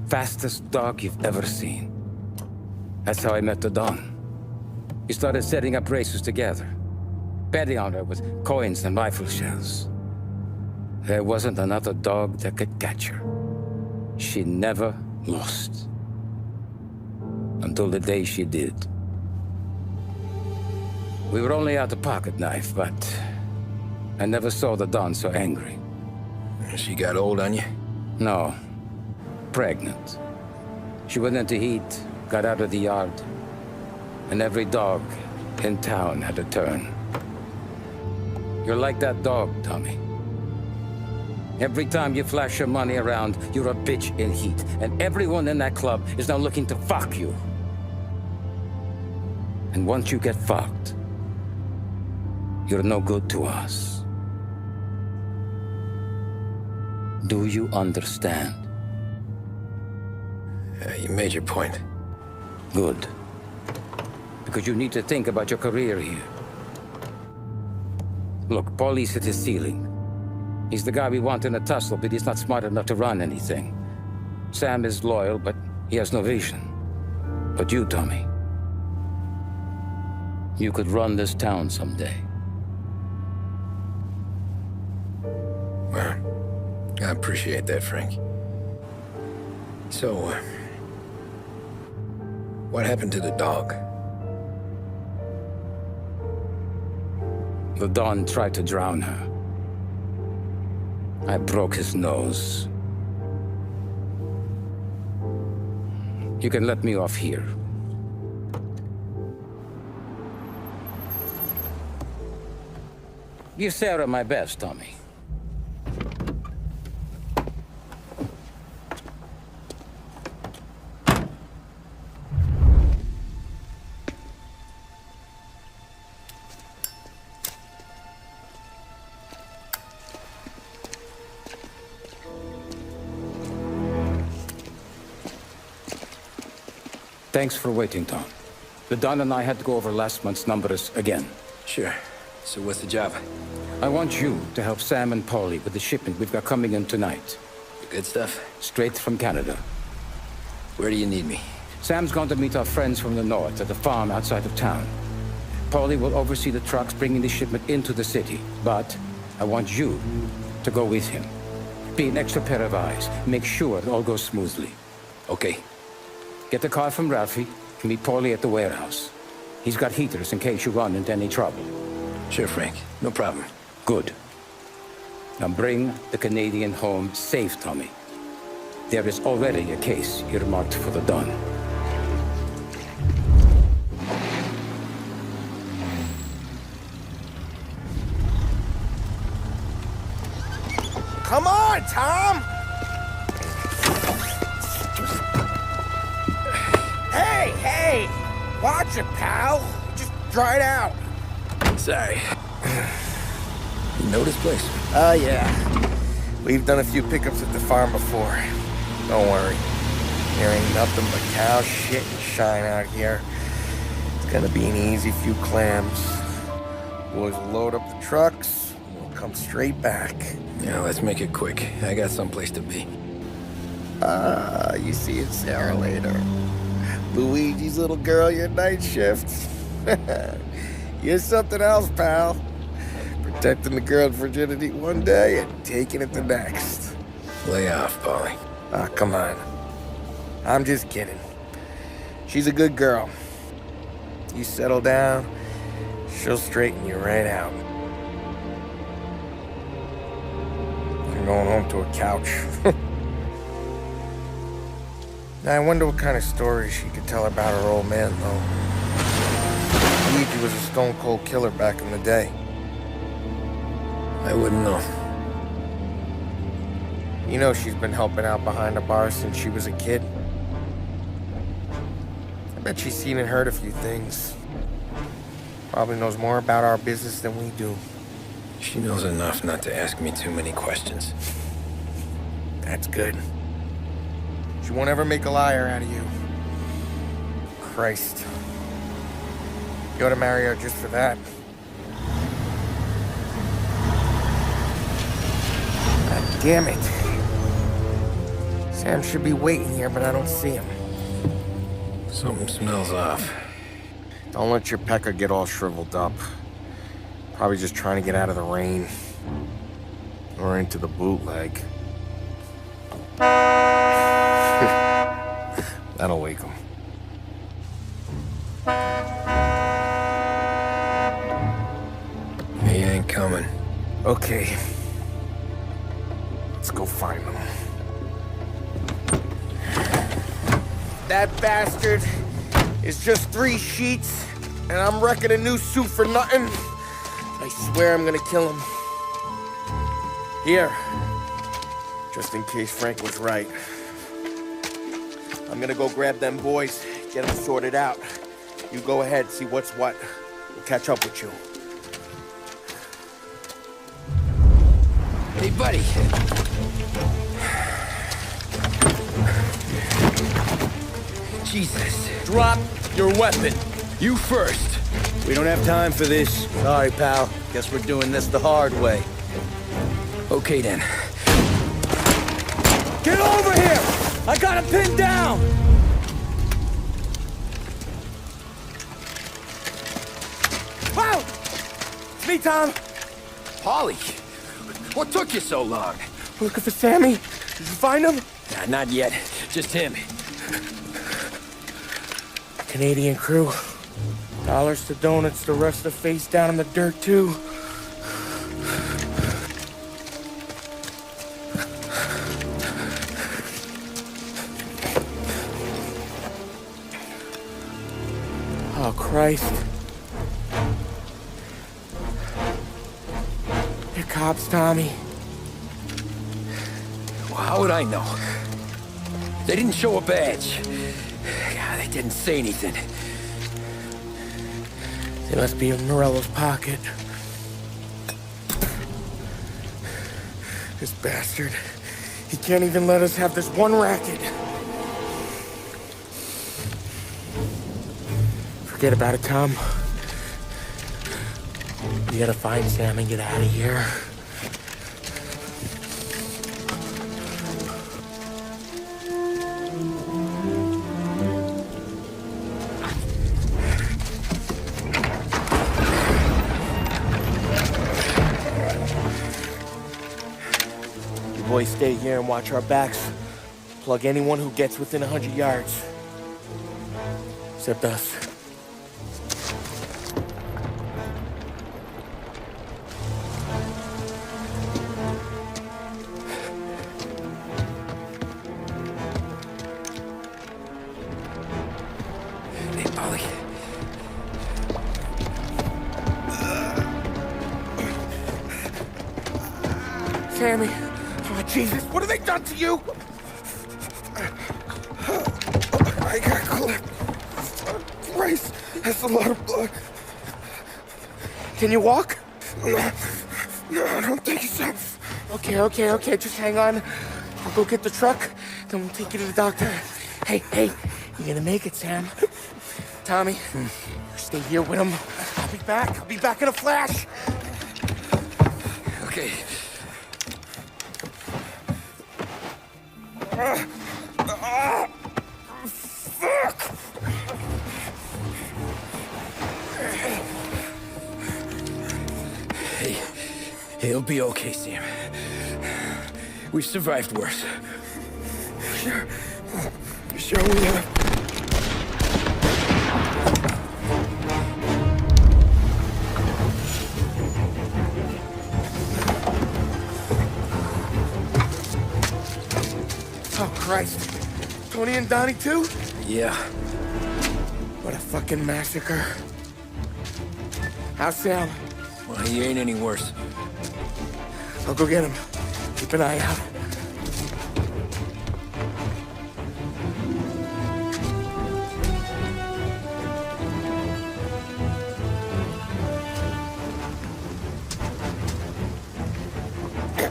Fastest dog you've ever seen. That's how I met the Don. We started setting up races together. Betting on her with coins and rifle shells. There wasn't another dog that could catch her. She never lost. Until the day she did. We were only out a pocket knife, but I never saw the Don so angry. She got old on you? No. Pregnant. She went into heat, got out of the yard, and every dog in town had a turn. You're like that dog, Tommy. Every time you flash your money around, you're a bitch in heat, and everyone in that club is now looking to fuck you. And once you get fucked, you're no good to us. Do you understand? You made your point. Good. Because you need to think about your career here. Look, Paulie's at his ceiling. He's the guy we want in a tussle, but he's not smart enough to run anything. Sam is loyal, but he has no vision. But you, Tommy, you could run this town someday. Well, I appreciate that, Frank. So, what happened to the dog? The Don tried to drown her. I broke his nose. You can let me off here. Give Sarah my best, Tommy. Thanks for waiting, Tom. The Don and I had to go over last month's numbers again. Sure. So what's the job? I want you to help Sam and Paulie with the shipment we've got coming in tonight. The good stuff? Straight from Canada. Where do you need me? Sam's going to meet our friends from the north at the farm outside of town. Paulie will oversee the trucks bringing the shipment into the city. But I want you to go with him. Be an extra pair of eyes. Make sure it all goes smoothly. Okay. Get the car from Ralphie and meet Paulie at the warehouse. He's got heaters in case you run into any trouble. Sure, Frank. No problem. Good. Now bring the Canadian home safe, Tommy. There is already a case earmarked for the Don. Come on, Tom! Hey! Watch it, pal! Just dried out. Sorry. You know this place? Yeah. We've done a few pickups at the farm before. Don't worry. There ain't nothing but cow shit and shine out here. It's gonna be an easy few clams. Boys will load up the trucks, and we'll come straight back. Yeah, let's make it quick. I got someplace to be. You see Sarah later. Luigi's little girl, your night shift. You're something else, pal. Protecting the girl's virginity one day and taking it the next. Lay off, Paulie. Ah, come on. I'm just kidding. She's a good girl. You settle down, she'll straighten you right out. I'm going home to a couch. Now, I wonder what kind of stories she could tell about her old man, though. Luigi was a stone-cold killer back in the day. I wouldn't know. You know she's been helping out behind the bar since she was a kid. I bet she's seen and heard a few things. Probably knows more about our business than we do. She knows enough not to ask me too many questions. That's good. She won't ever make a liar out of you. Christ. You ought to marry her just for that. God damn it. Sam should be waiting here, but I don't see him. Something smells off. Don't let your pecker get all shriveled up. Probably just trying to get out of the rain. Or into the bootleg. That'll wake him. He ain't coming. Okay. Let's go find him. That bastard is just 3 sheets, and I'm wrecking a new suit for nothing. I swear I'm gonna kill him. Here. Just in case Frank was right. I'm gonna go grab them boys, get them sorted out. You go ahead, see what's what. We'll catch up with you. Hey, buddy. Jesus. Drop your weapon. You first. We don't have time for this. Sorry, pal. Guess we're doing this the hard way. Okay, then. Get over here! I got him pinned down! Wow! It's me, Tom. Polly, what took you so long? Looking for Sammy? Did you find him? Nah, not yet. Just him. Canadian crew. Dollars to donuts, the rest of the face down in the dirt, too. Oh, Christ. They're cops, Tommy. Well, how would I know? They didn't show a badge. God, they didn't say anything. They must be in Morello's pocket. This bastard. He can't even let us have this one racket. Forget about it, Tom. We gotta find Sam and get out of here. You boys stay here and watch our backs. Plug anyone who gets within 100 yards. Except us. Sammy. Oh, Jesus, what have they done to you? I got clipped. Christ, that's a lot of blood. Can you walk? No, I don't think so. Okay, just hang on. I'll go get the truck, then we'll take you to the doctor. Hey, you're gonna make it, Sam. Tommy, stay here with him. I'll be back in a flash. Okay. Fuck! Hey, he'll be okay, Sam. We've survived worse. Sure we have. Donnie too? Yeah. What a fucking massacre. How's Sam? Well, he ain't any worse. I'll go get him. Keep an eye out.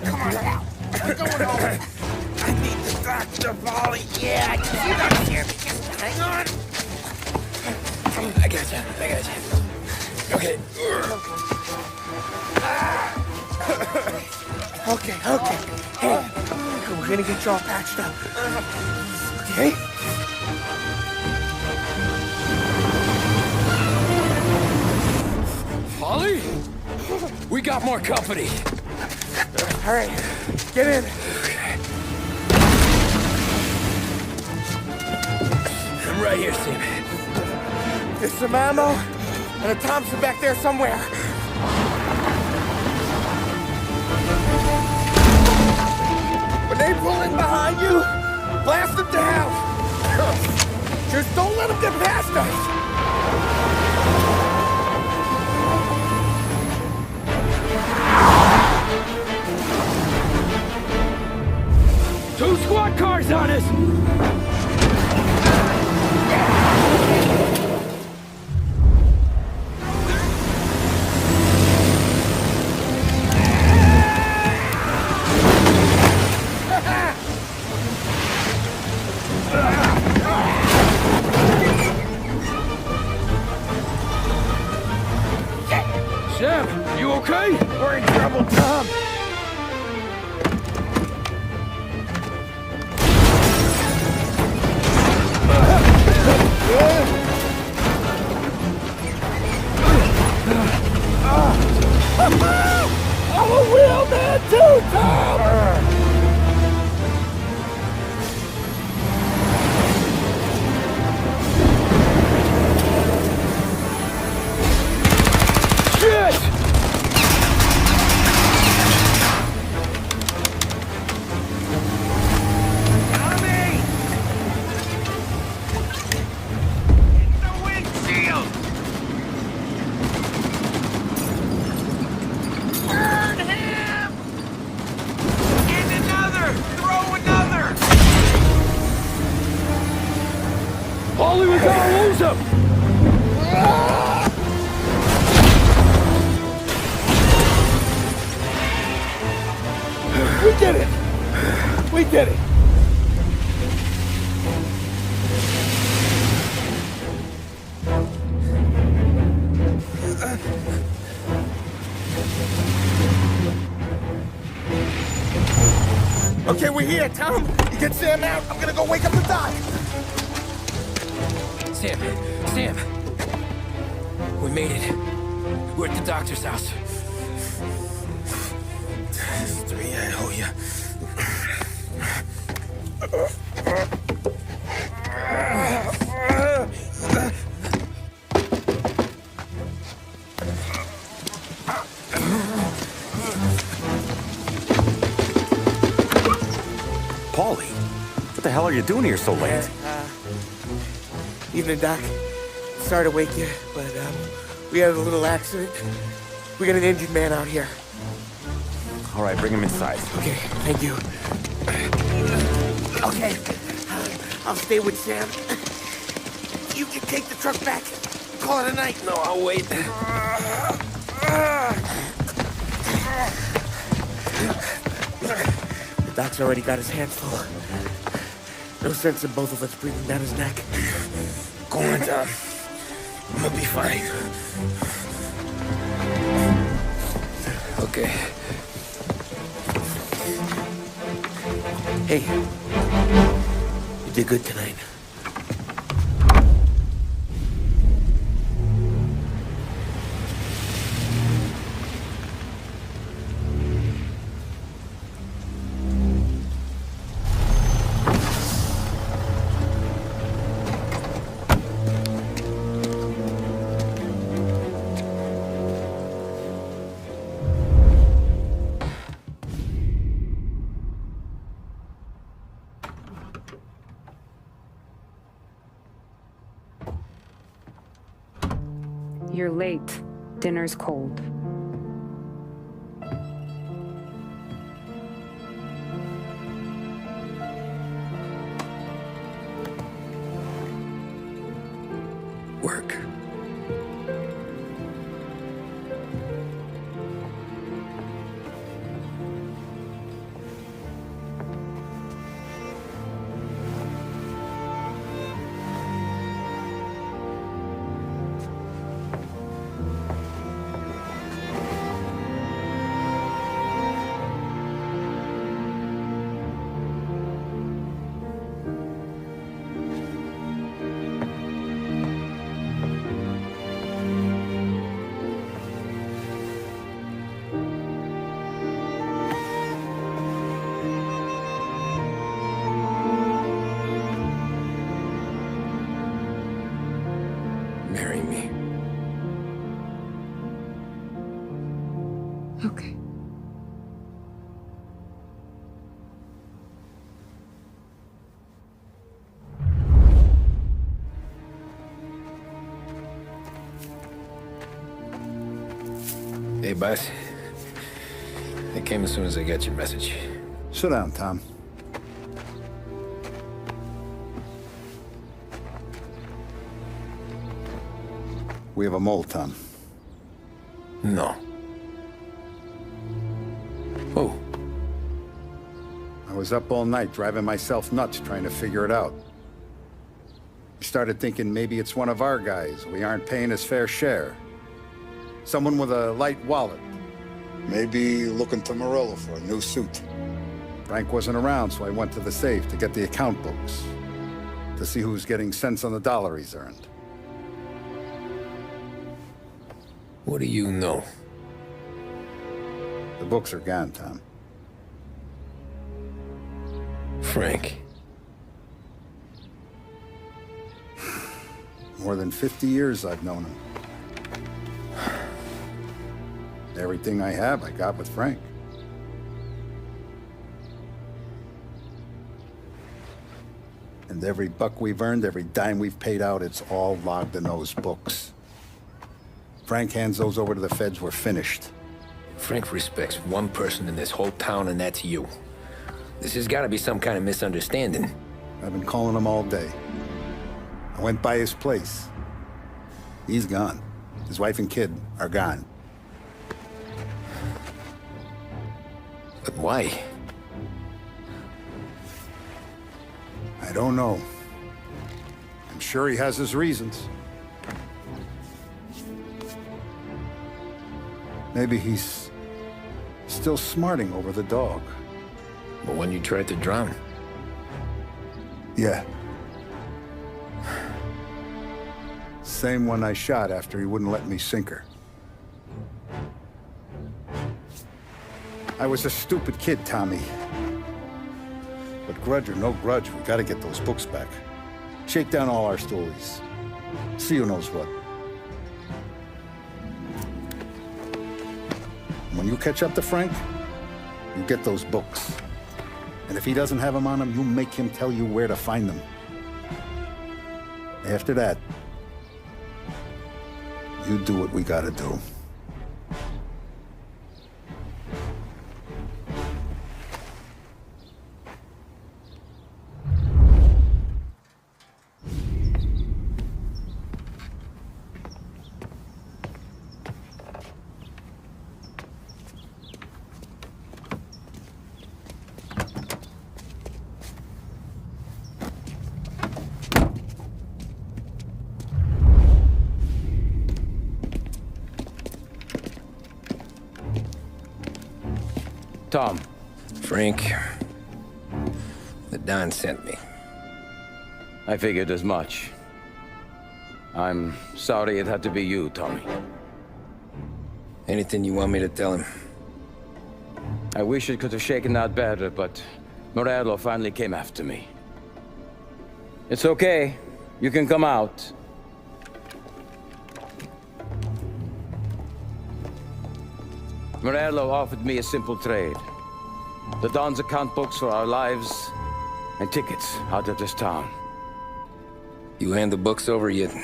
Come on now. We're going over. I need the doctor, Polly. Yeah, you don't hear me. Just hang on. I got you. Okay. Okay. Hey, we're gonna get you all patched up. Okay? Polly? We got more company. All right, get in. I'm right here, Sam. There's some ammo and a Thompson back there somewhere. When they pull in behind you, blast them to hell. Just don't let them get past us. 2 squad cars on us! Sam, you okay? We're in trouble, Tom. I'm a real man too, Tom! Shit! Tommy! The windshield! Burn him! And another! Throw another! Polly, we gotta lose him! We did it! We did it! Okay, we're here, Tom. You get Sam out. I'm gonna go wake up the doc. Sam. We made it. We're at the doctor's house. 3, I owe you. Paulie, what the hell are you doing here so late? Evening, Doc. Sorry to wake you, but we had a little accident. We got an injured man out here. All right, bring him inside. Okay, thank you. Okay, I'll stay with Sam. You can take the truck back. Call it a night. No, I'll wait. The doc's already got his hands full. No sense in both of us breathing down his neck. Go on, Tom. I'm gonna be fine. Okay. Hey, you did good tonight. You're late. Dinner's cold. Work. Marry me. Okay. Hey, boss. I came as soon as I got your message. Sit down, Tom. We have a mole, Tom. No. Who? I was up all night driving myself nuts trying to figure it out. I started thinking maybe it's one of our guys. We aren't paying his fair share. Someone with a light wallet. Maybe looking to Morello for a new suit. Frank wasn't around, so I went to the safe to get the account books. To see who's getting cents on the dollar he's earned. What do you know? The books are gone, Tom. Frank. More than 50 years I've known him. Everything I have, I got with Frank. And every buck we've earned, every dime we've paid out, it's all logged in those books. Frank hands those over to the feds, we're finished. Frank respects one person in this whole town, and that's you. This has got to be some kind of misunderstanding. I've been calling him all day. I went by his place. He's gone. His wife and kid are gone. But why? I don't know. I'm sure he has his reasons. Maybe he's still smarting over the dog. But when you tried to drown? Yeah. Same one I shot after he wouldn't let me sink her. I was a stupid kid, Tommy. But grudge or no grudge, we gotta get those books back. Shake down all our stories. See who knows what. When you catch up to Frank, you get those books. And if he doesn't have them on him, you make him tell you where to find them. After that, you do what we gotta do. Tom. Frank. The Don sent me. I figured as much. I'm sorry it had to be you, Tommy. Anything you want me to tell him? I wish it could have shaken out better, but Morello finally came after me. It's okay. You can come out. Morello offered me a simple trade. The Don's account books for our lives, and tickets out of this town. You hand the books over yet?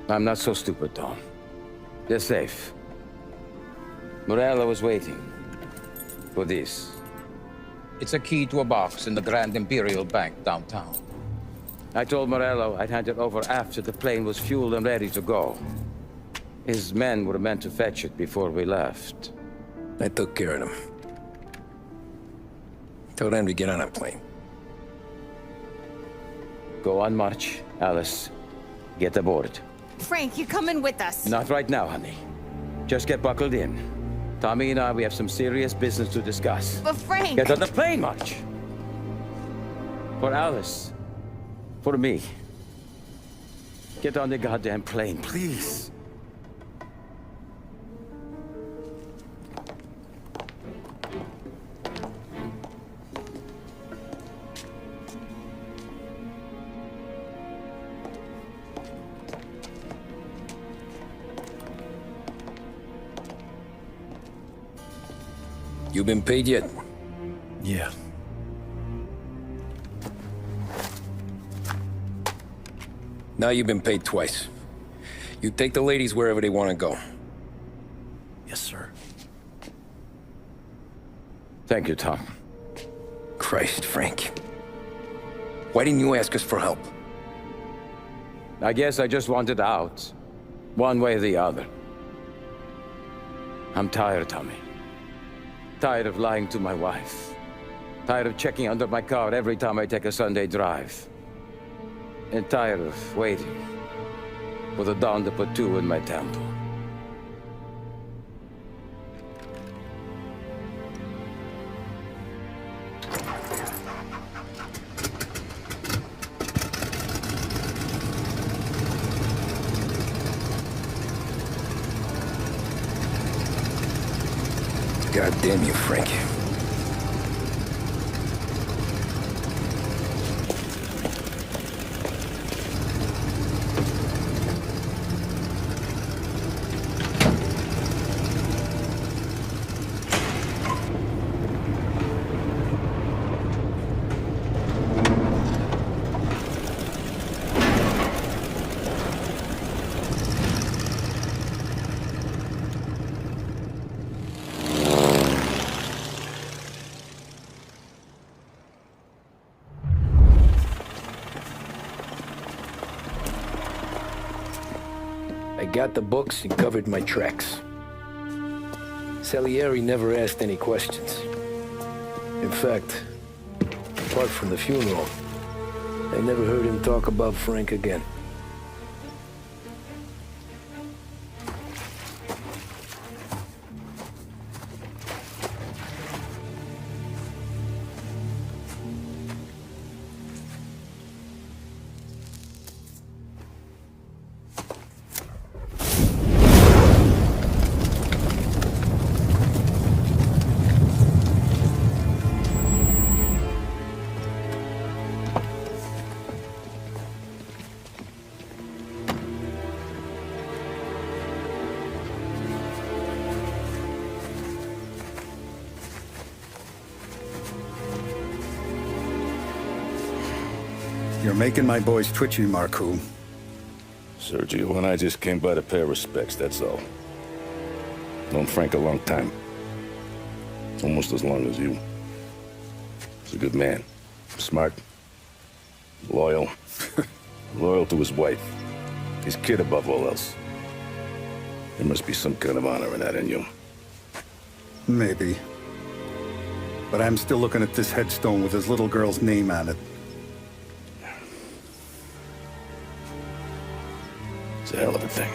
I'm not so stupid, Tom. They're safe. Morello was waiting for this. It's a key to a box in the Grand Imperial Bank downtown. I told Morello I'd hand it over after the plane was fueled and ready to go. His men were meant to fetch it before we left. I took care of them. Told them to get on a plane. Go on march, Alice. Get aboard. Frank, you're coming with us. Not right now, honey. Just get buckled in. Tommy and I, we have some serious business to discuss. But Frank... Get on the plane, March! For Alice. For me. Get on the goddamn plane, please. You been paid yet? Yeah. Now you've been paid twice. You take the ladies wherever they want to go. Yes, sir. Thank you, Tom. Christ, Frank. Why didn't you ask us for help? I guess I just wanted out. One way or the other. I'm tired, Tommy. Tired of lying to my wife. Tired of checking under my car every time I take a Sunday drive. And tired of waiting for the dawn to put two in my temple. God damn you, Frank. I got the books and covered my tracks. Salieri never asked any questions. In fact, apart from the funeral, I never heard him talk about Frank again. You're making my boys twitchy, Marcoux. Sergio and I just came by to pay our respects, that's all. Known Frank a long time. Almost as long as you. He's a good man. Smart. Loyal. Loyal to his wife. His kid above all else. There must be some kind of honor in that in you. Maybe. But I'm still looking at this headstone with his little girl's name on it. It's a hell of a thing.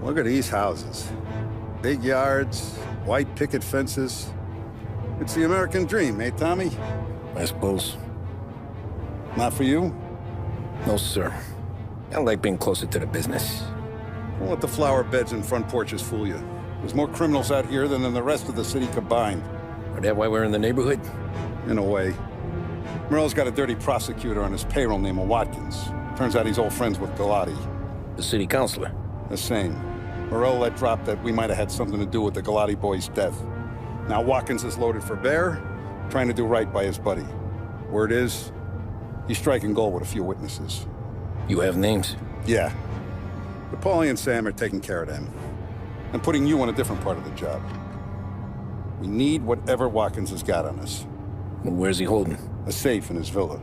Look at these houses. Big yards, white picket fences. It's the American dream, eh, Tommy? I suppose. Not for you? No, sir. I like being closer to the business. Don't let the flower beds and front porches fool you. There's more criminals out here than in the rest of the city combined. Is that why we're in the neighborhood? In a way. Morello's got a dirty prosecutor on his payroll named Watkins. Turns out he's old friends with Galati. The city councilor? The same. Morello let drop that we might have had something to do with the Galati boy's death. Now Watkins is loaded for bear, trying to do right by his buddy. Word is, he's striking gold with a few witnesses. You have names? Yeah. But Paulie and Sam are taking care of them. I'm putting you on a different part of the job. We need whatever Watkins has got on us. Well, where's he holding? A safe in his villa.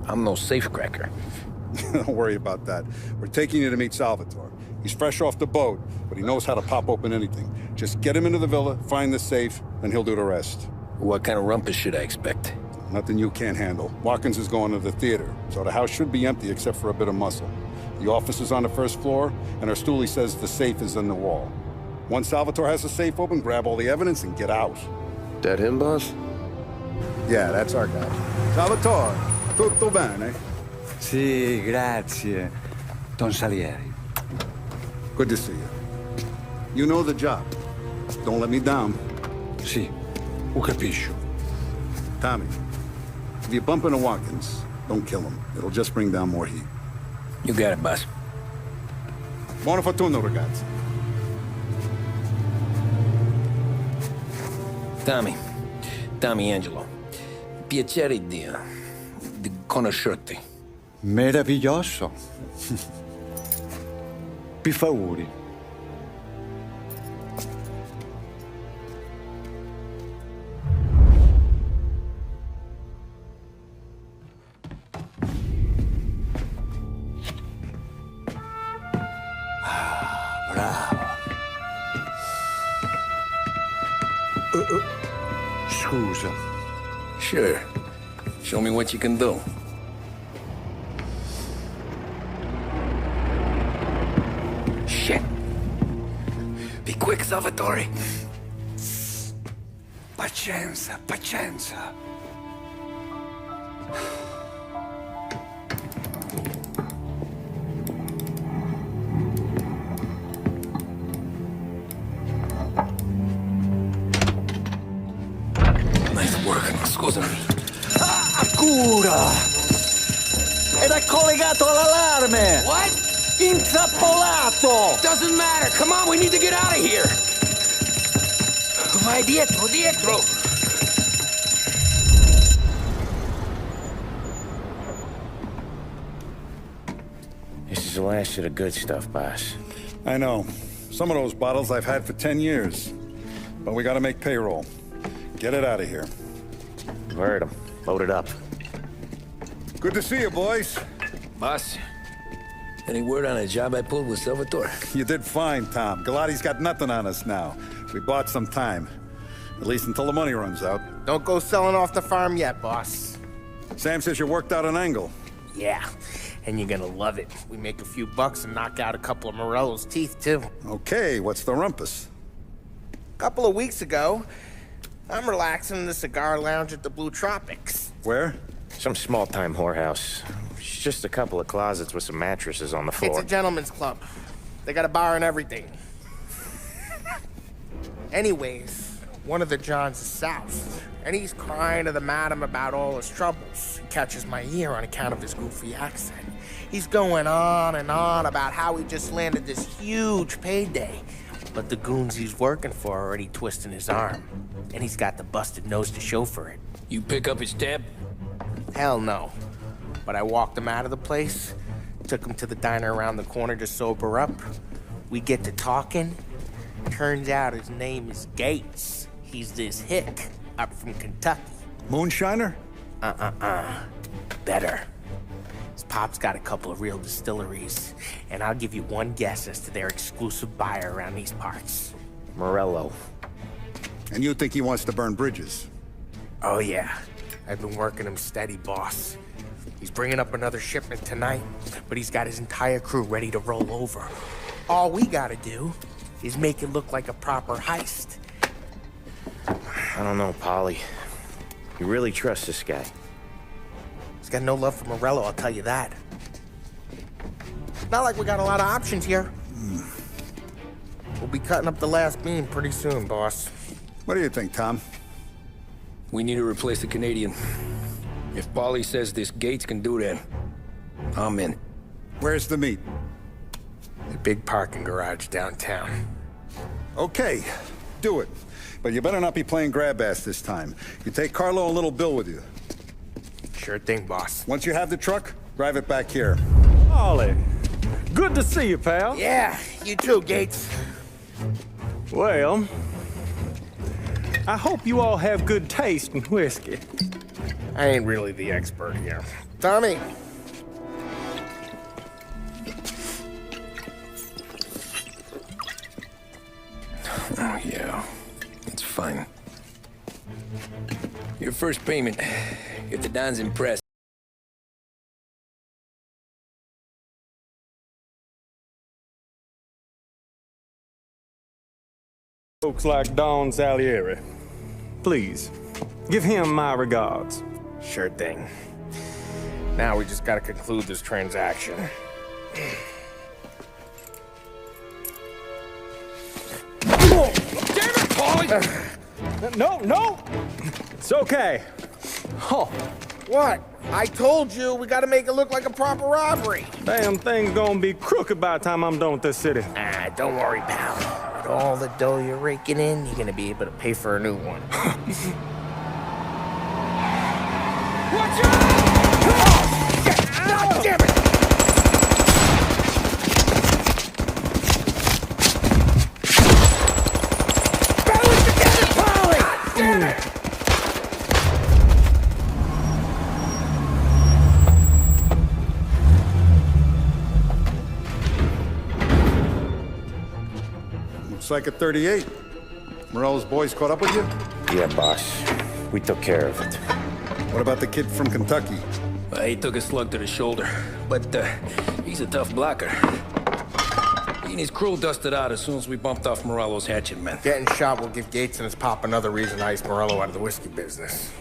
I'm no safecracker. Don't worry about that. We're taking you to meet Salvatore. He's fresh off the boat, but he knows how to pop open anything. Just get him into the villa, find the safe, and he'll do the rest. What kind of rumpus should I expect? Nothing you can't handle. Watkins is going to the theater, so the house should be empty except for a bit of muscle. The office is on the first floor, and our stoolie says the safe is in the wall. Once Salvatore has the safe open, grab all the evidence and get out. That him, boss? Yeah, that's our guy. Salvatore, tutto bene? Sì, grazie, Don Salieri. Good to see you. You know the job. Don't let me down. Sì, ho capisco. Tommy, if you bump into Watkins, don't kill him. It'll just bring down more heat. You got it, boss. Buona fortuna, ragazzi. Tommy Angelo. Piacere di conoscerti. Meraviglioso. Per favore. Bravo. Scusa. Sure. Show me what you can do. Shit. Be quick, Salvatore. Pazienza, pazienza. Nice work, scusami. Cura! Ed è collegato all'allarme! What? Intrappolato! Doesn't matter. Come on, we need to get out of here. Vai dietro. This is the last of the good stuff, boss. I know. Some of those bottles I've had for 10 years. But we gotta make payroll. Get it out of here. Heard him. Load it up. Good to see you, boys. Boss, any word on a job I pulled with Salvatore? You did fine, Tom. Galati's got nothing on us now. We bought some time. At least until the money runs out. Don't go selling off the farm yet, boss. Sam says you worked out an angle. Yeah, and you're gonna love it. We make a few bucks and knock out a couple of Morello's teeth, too. Okay, what's the rumpus? A couple of weeks ago, I'm relaxing in the cigar lounge at the Blue Tropics. Where? Some small-time whorehouse. It's just a couple of closets with some mattresses on the floor. It's a gentleman's club. They got a bar and everything. Anyways, one of the Johns is south, and he's crying to the madam about all his troubles. He catches my ear on account of his goofy accent. He's going on and on about how he just landed this huge payday, but the goons he's working for are already twisting his arm, and he's got the busted nose to show for it. You pick up his tab? Hell no. But I walked him out of the place, took him to the diner around the corner to sober up. We get to talking. Turns out his name is Gates. He's this hick up from Kentucky. Moonshiner? Better. His pop's got a couple of real distilleries, and I'll give you one guess as to their exclusive buyer around these parts. Morello. And you think he wants to burn bridges? Oh yeah. I've been working him steady, boss. He's bringing up another shipment tonight, but he's got his entire crew ready to roll over. All we gotta do is make it look like a proper heist. I don't know, Paulie. You really trust this guy? He's got no love for Morello, I'll tell you that. Not like we got a lot of options here. We'll be cutting up the last beam pretty soon, boss. What do you think, Tom? We need to replace the Canadian. If Paulie says this Gates can do that, I'm in. Where's the meat? The big parking garage downtown. Okay, do it. But you better not be playing grab ass this time. You take Carlo and Little Bill with you. Sure thing, boss. Once you have the truck, drive it back here. Ollie, good to see you, pal. Yeah, you too, Gates. Well, I hope you all have good taste in whiskey. I ain't really the expert here. Tommy. Oh, yeah. It's fine. Your first payment, if the Don's impressed. Folks like Don Salieri. Please, give him my regards. Sure thing. Now we just gotta conclude this transaction. Oh, damn it, Paulie! No! It's okay. Oh. What? I told you, we gotta make it look like a proper robbery. Damn thing's gonna be crooked by the time I'm done with this city. Ah, don't worry, pal. With all the dough you're raking in, you're gonna be able to pay for a new one. Watch out! God damn it! Balance together, Polly! God damn it! Looks like a 38. Morello's boys caught up with you? Yeah, boss. We took care of it. What about the kid from Kentucky? He took a slug to the shoulder, but he's a tough blocker. He and his crew dusted out as soon as we bumped off Morello's hatchet men. Getting shot will give Gates and his pop another reason to ice Morello out of the whiskey business.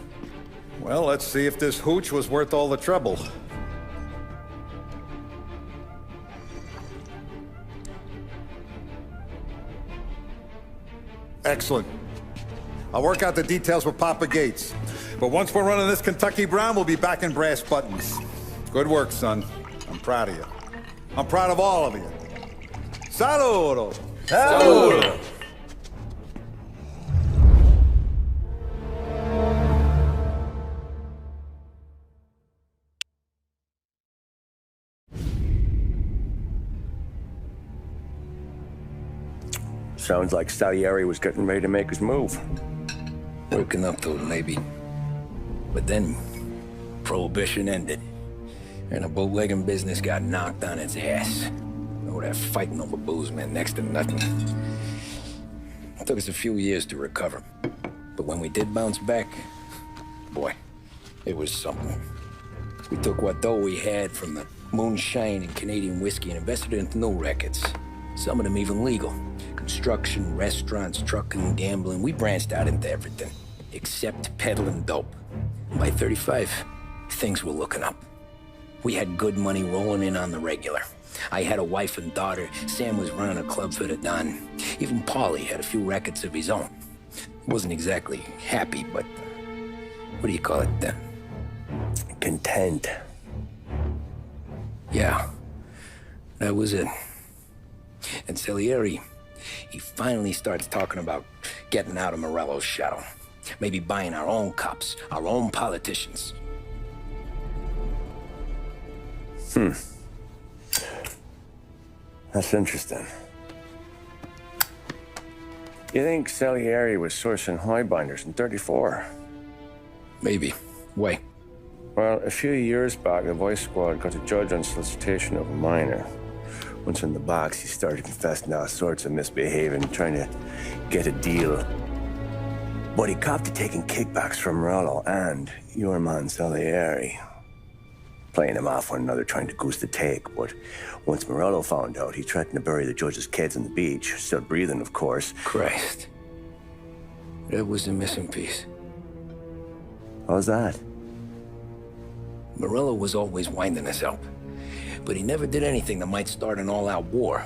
Well, let's see if this hooch was worth all the trouble. Excellent. I'll work out the details with Papa Gates. But once we're running this Kentucky Brown, we'll be back in brass buttons. Good work, son. I'm proud of you. I'm proud of all of you. Saludo! Saludo! Sounds like Salieri was getting ready to make his move. Working up to it, maybe. But then, Prohibition ended, and the bootlegging business got knocked on its ass. Oh, that fighting over booze meant next to nothing. It took us a few years to recover. But when we did bounce back, boy, it was something. We took what dough we had from the moonshine and Canadian whiskey and invested it into new rackets. Some of them even legal. Construction, restaurants, trucking, gambling. We branched out into everything, except peddling dope. By 35, things were looking up. We had good money rolling in on the regular. I had a wife and daughter. Sam was running a club for the Don. Even Paulie had a few rackets of his own. He wasn't exactly happy, but what do you call it then? Content. Yeah, that was it. And Salieri, he finally starts talking about getting out of Morello's shadow. Maybe buying our own cops, our own politicians. That's interesting. You think Salieri was sourcing highbinders in 34? Maybe. Why? Well, a few years back, the Vice Squad got a judge on solicitation of a minor. Once in the box, he started confessing all sorts of misbehaving, trying to get a deal. But he copped to taking kickbacks from Morello and your man Salieri. Playing them off one another, trying to goose the take. But once Morello found out, he threatened to bury the judge's kids on the beach. Still breathing, of course. Christ. That was the missing piece. How's that? Morello was always winding us up. But he never did anything that might start an all-out war.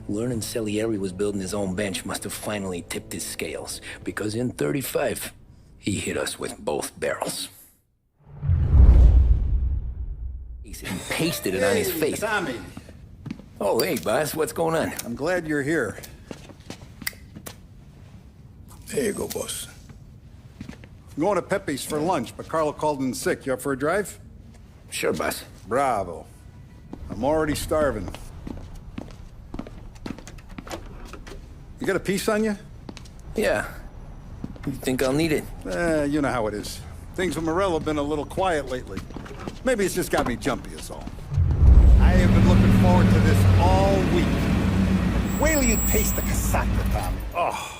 Learning Salieri was building his own bench must have finally tipped his scales, because in 35, he hit us with both barrels. He pasted it on his face. Tommy, Oh, hey, boss. What's going on? I'm glad you're here. There you go, boss. I'm going to Pepe's for lunch, but Carlo called in sick. You up for a drive? Sure, boss. Bravo. I'm already starving. You got a piece on you? Yeah. You think I'll need it? You know how it is. Things with Morello have been a little quiet lately. Maybe it's just got me jumpy, is all. I have been looking forward to this all week. Wait till you taste the casaca, Tommy. Oh.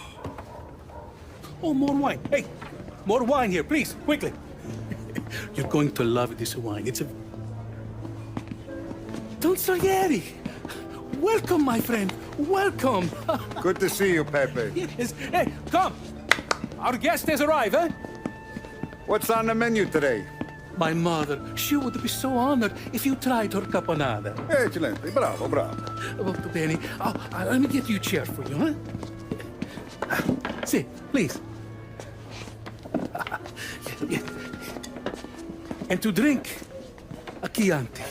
Oh, more wine. Hey, more wine here, please, quickly. You're going to love this wine. It's a... Don Salieri! Welcome, my friend. Welcome. Good to see you, Pepe. Yes. Hey, come. Our guest has arrived, eh? What's on the menu today? My mother, she would be so honored if you tried her caponata. Excelente, bravo, bravo. Molto bene. Oh, let me get you a chair for you, huh? See, please. And to drink, a Chianti.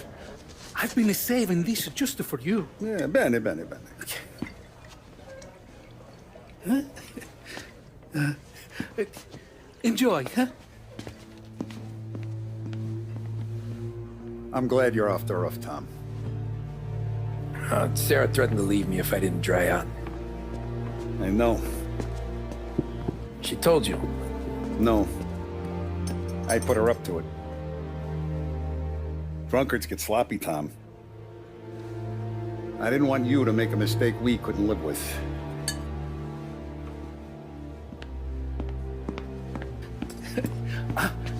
I've been saving this just for you. Yeah, bene, bene, bene. Huh? Enjoy, huh? I'm glad you're off the roof, Tom. Sarah threatened to leave me if I didn't dry out. I know. She told you? No. I put her up to it. Drunkards get sloppy, Tom. I didn't want you to make a mistake we couldn't live with.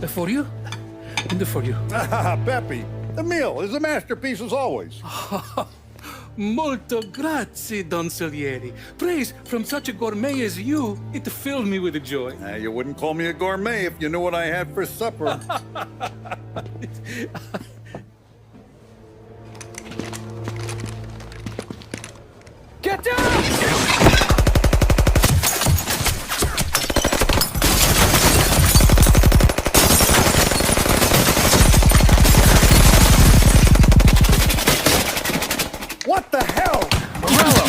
For you? And for you. Pepe, the meal is a masterpiece as always. Molto grazie, Don Salieri. Praise from such a gourmet as you, it filled me with joy. You wouldn't call me a gourmet if you knew what I had for supper. Get down! What the hell? Morello!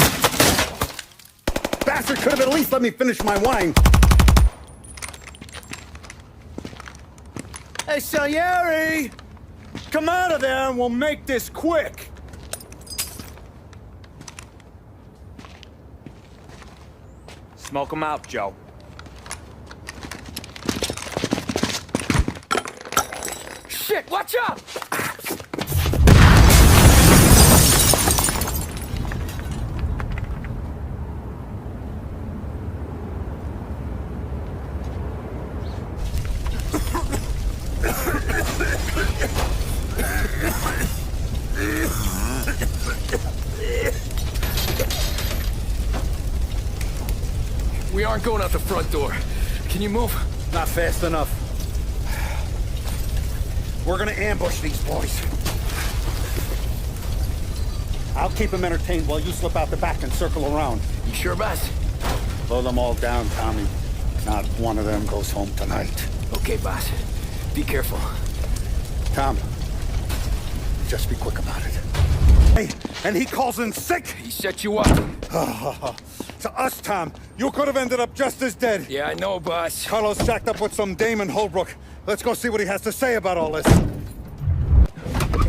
Bastard could have at least let me finish my wine. Hey, Salieri! Come out of there and we'll make this quick. Smoke him out, Joe. Shit, watch out! We aren't going out the front door. Can you move? Not fast enough. We're gonna ambush these boys. I'll keep them entertained while you slip out the back and circle around. You sure, boss? Blow them all down, Tommy. Not one of them goes home tonight. Okay, boss. Be careful. Tom, just be quick about it. Hey, and he calls in sick? He set you up. To us, Tom, you could have ended up just as dead. Yeah, I know, boss. Carlos jacked up with some dame in Holbrook. Let's go see what he has to say about all this.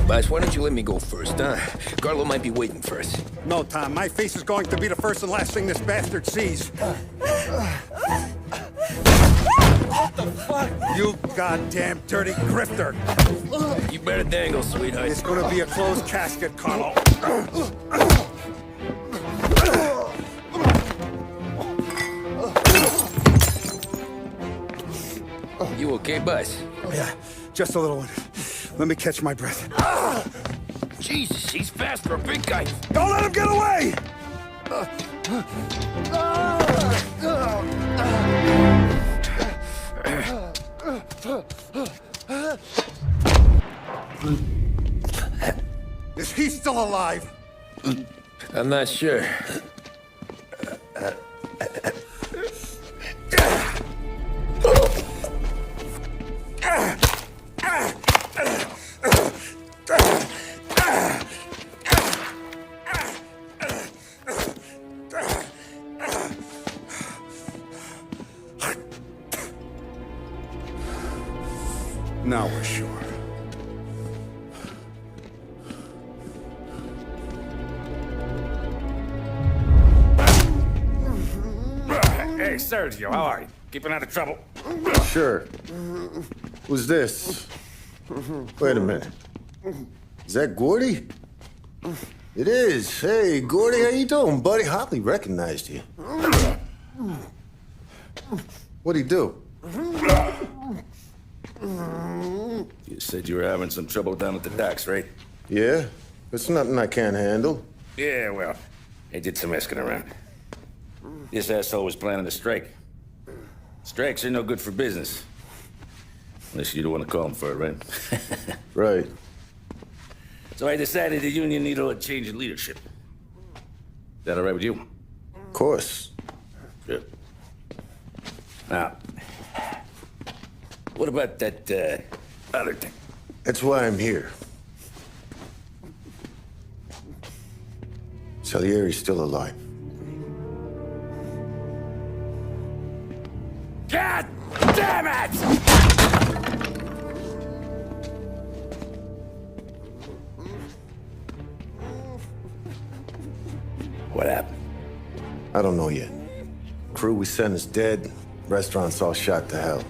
Boss, why don't you let me go first, huh? Carlo might be waiting for us. No, Tom, my face is going to be the first and last thing this bastard sees. What the fuck? You goddamn dirty grifter. You better dangle, sweetheart. It's gonna be a closed casket, Carlo. You okay, boss? Yeah, just a little one. Let me catch my breath. Jesus, he's fast for a big guy. Don't let him get away! Is he still alive? I'm not sure. Now we're sure. Hey, Sergio, how are you? Keeping out of trouble? Sure. Who's this? Wait a minute. Is that Gordy? It is. Hey, Gordy, how you doing, buddy? Hardly recognized you. What'd he do? You said you were having some trouble down at the docks, right? Yeah? It's nothing I can't handle. Yeah, well, I did some asking around. This asshole was planning a strike. Strikes are no good for business. Unless you don't want to call him for it, right? Right. So I decided the union needed a change in leadership. Is that all right with you? Of course. Good. Now, what about that, other thing? That's why I'm here. Salieri's still alive. God damn it! What happened? I don't know yet. Crew we sent is dead. Restaurant's all shot to hell.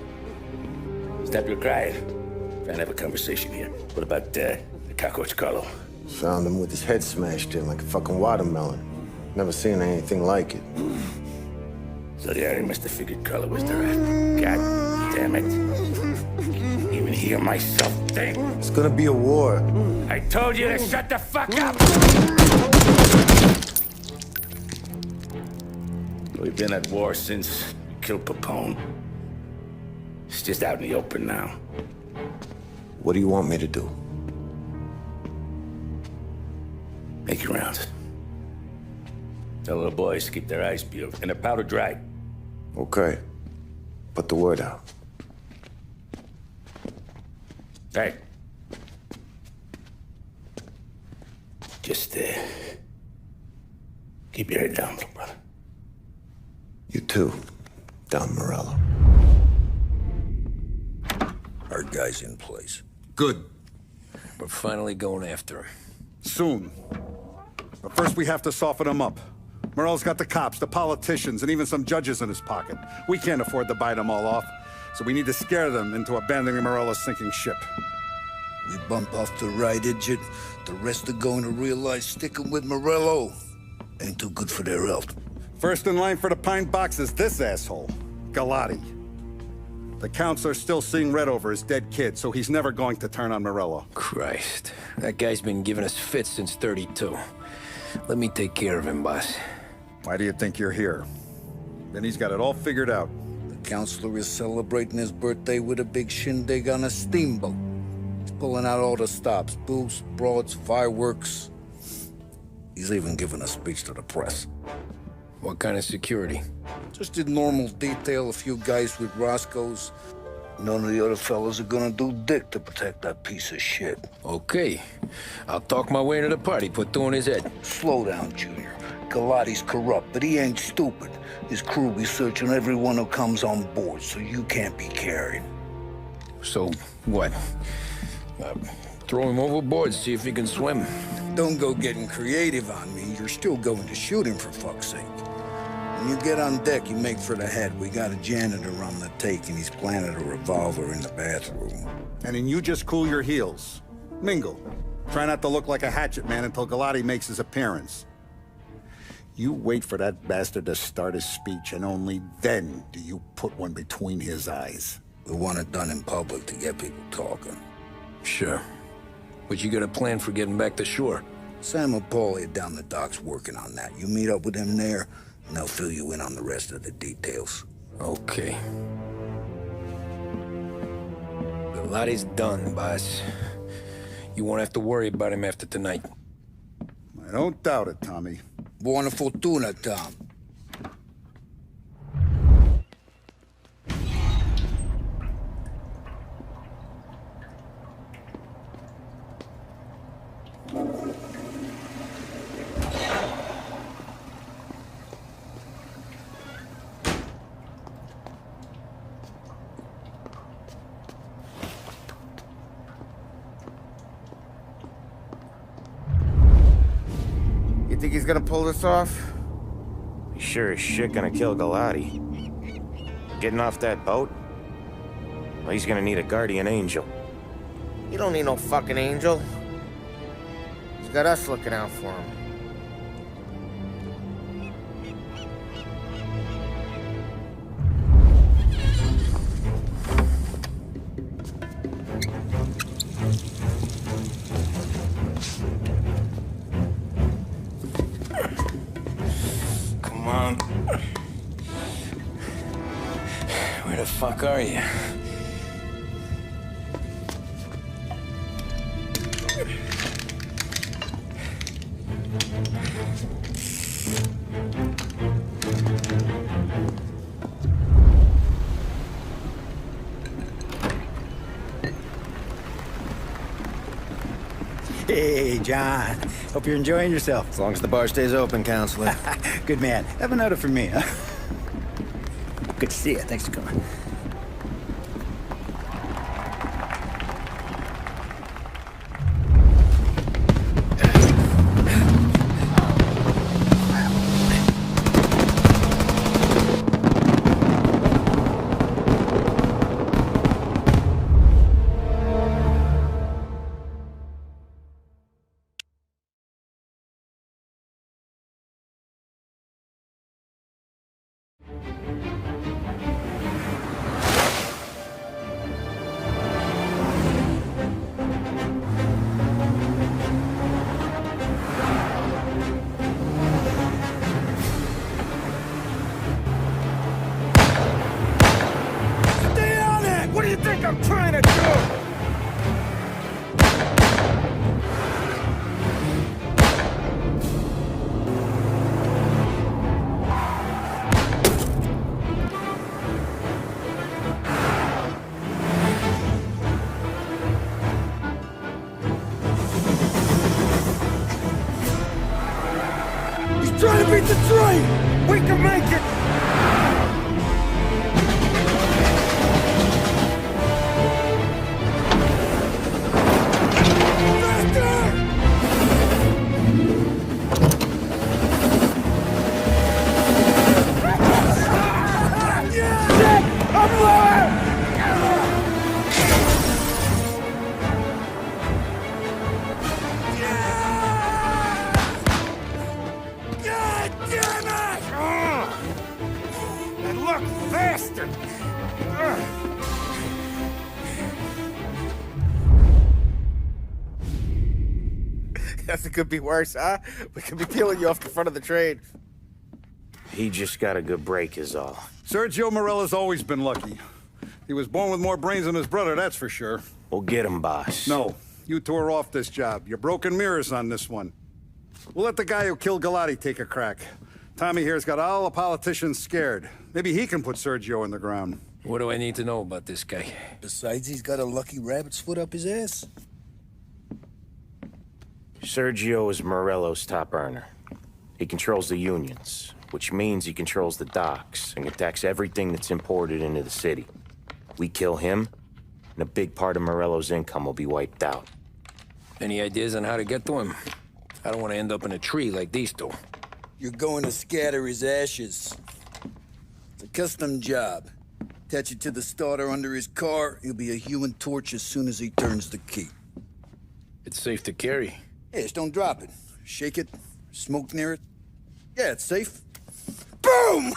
Stop your crying. Trying to have a conversation here. What about, the cockroach Carlo? Found him with his head smashed in like a fucking watermelon. Never seen anything like it. Salieri must have figured Carlo was the rat. God damn it. Can't even hear myself think. It's gonna be a war. I told you to shut the fuck up! We've been at war since we killed Papone. It's just out in the open now. What do you want me to do? Make your rounds. Tell the boys to keep their eyes peeled and their powder dry. Okay. Put the word out. Hey. Just, keep your head down, little brother. You too, Don Morello. Our guy's in place. Good. We're finally going after him. Soon. But first we have to soften him up. Morello's got the cops, the politicians, and even some judges in his pocket. We can't afford to bite them all off, so we need to scare them into abandoning Morello's sinking ship. We bump off the right idiot. The rest are going to realize sticking with Morello ain't too good for their health. First in line for the pine box is this asshole, Galati. The counselor's still seeing red over his dead kid, so he's never going to turn on Morello. Christ. That guy's been giving us fits since 32. Let me take care of him, boss. Why do you think you're here? Then he's got it all figured out. The counselor is celebrating his birthday with a big shindig on a steamboat. He's pulling out all the stops, booze, broads, fireworks. He's even giving a speech to the press. What kind of security? Just did normal detail, a few guys with Roscoe's. None of the other fellas are gonna do dick to protect that piece of shit. Okay. I'll talk my way into the party, put two in his head. Slow down, Junior. Galati's corrupt, but he ain't stupid. His crew be searching everyone who comes on board, so you can't be carried. So, what? Throw him overboard, see if he can swim. Don't go getting creative on me. You're still going to shoot him, for fuck's sake. When you get on deck, you make for the head. We got a janitor on the take, and he's planted a revolver in the bathroom. And then you just cool your heels. Mingle. Try not to look like a hatchet man until Galati makes his appearance. You wait for that bastard to start his speech, and only then do you put one between his eyes. We want it done in public to get people talking. Sure. But you got a plan for getting back to shore? Sam and Paulie are down the docks working on that. You meet up with them there, and they'll fill you in on the rest of the details. Okay. Galati's done, boss. You won't have to worry about him after tonight. I don't doubt it, Tommy. Buona fortuna, Tom. You think he's gonna pull this off? He's sure as shit gonna kill Galati. Getting off that boat? Well, he's gonna need a guardian angel. You don't need no fucking angel. He's got us looking out for him. Come on. Where the fuck are you? Hey, John. Hope you're enjoying yourself. As long as the bar stays open, counselor. Good man. Have a note for me, huh? Good to see you. Thanks for coming. I'm trying to do! He's trying to beat the train! We can make it! Guess it could be worse, huh? We could be peeling you off the front of the train. He just got a good break is all. Sergio Morella's always been lucky. He was born with more brains than his brother, that's for sure. We'll get him, boss. No, you two are off this job. You're broken mirrors on this one. We'll let the guy who killed Galati take a crack. Tommy here's got all the politicians scared. Maybe he can put Sergio in the ground. What do I need to know about this guy? Besides, he's got a lucky rabbit's foot up his ass. Sergio is Morello's top earner. He controls the unions, which means he controls the docks and attacks everything that's imported into the city. We kill him, and a big part of Morello's income will be wiped out. Any ideas on how to get to him? I don't want to end up in a tree like these two. You're going to scatter his ashes. It's a custom job. Attach it to the starter under his car. He'll be a human torch as soon as he turns the key. It's safe to carry. Yeah, just don't drop it. Shake it, smoke near it. Yeah, it's safe. Boom!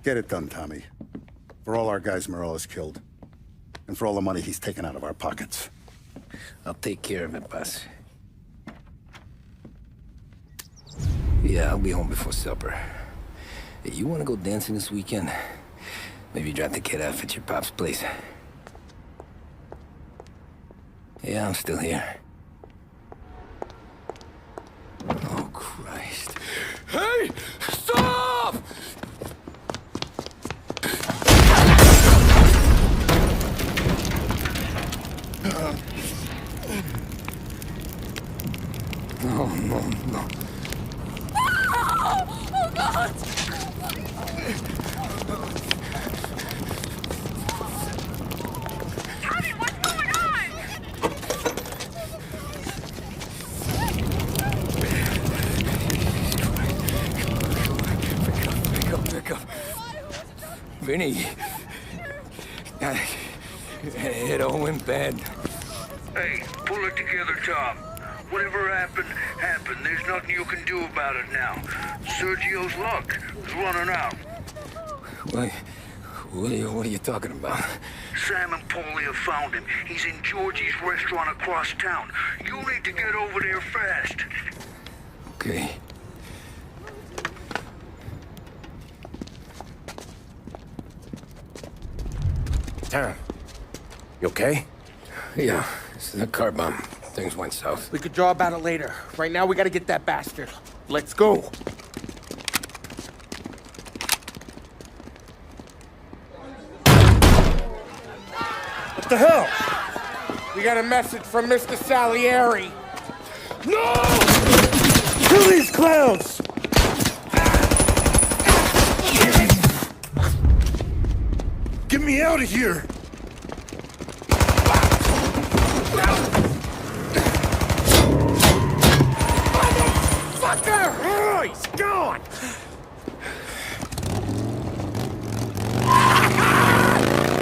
Get it done, Tommy. For all our guys Morella's killed. And for all the money he's taken out of our pockets. I'll take care of it, boss. Yeah, I'll be home before supper. Hey, you want to go dancing this weekend? Maybe drop the kid off at your pop's place. Yeah, I'm still here. Oh, Christ. Hey! Stop! No, no, no. Oh, God! Vinny. It all went bad. Hey, pull it together, Tom. Whatever happened, happened. There's nothing you can do about it now. Sergio's luck is running out. What are you talking about? Sam and Paulie have found him. He's in Georgie's restaurant across town. You need to get over there fast. Okay. Tom, you okay? Yeah, it's a car bomb. Things went south. We could draw about it later. Right now, we gotta get that bastard. Let's go. What the hell? We got a message from Mr. Salieri. No! Kill these clowns! Get me out of here! Motherfucker! Oh, he's gone!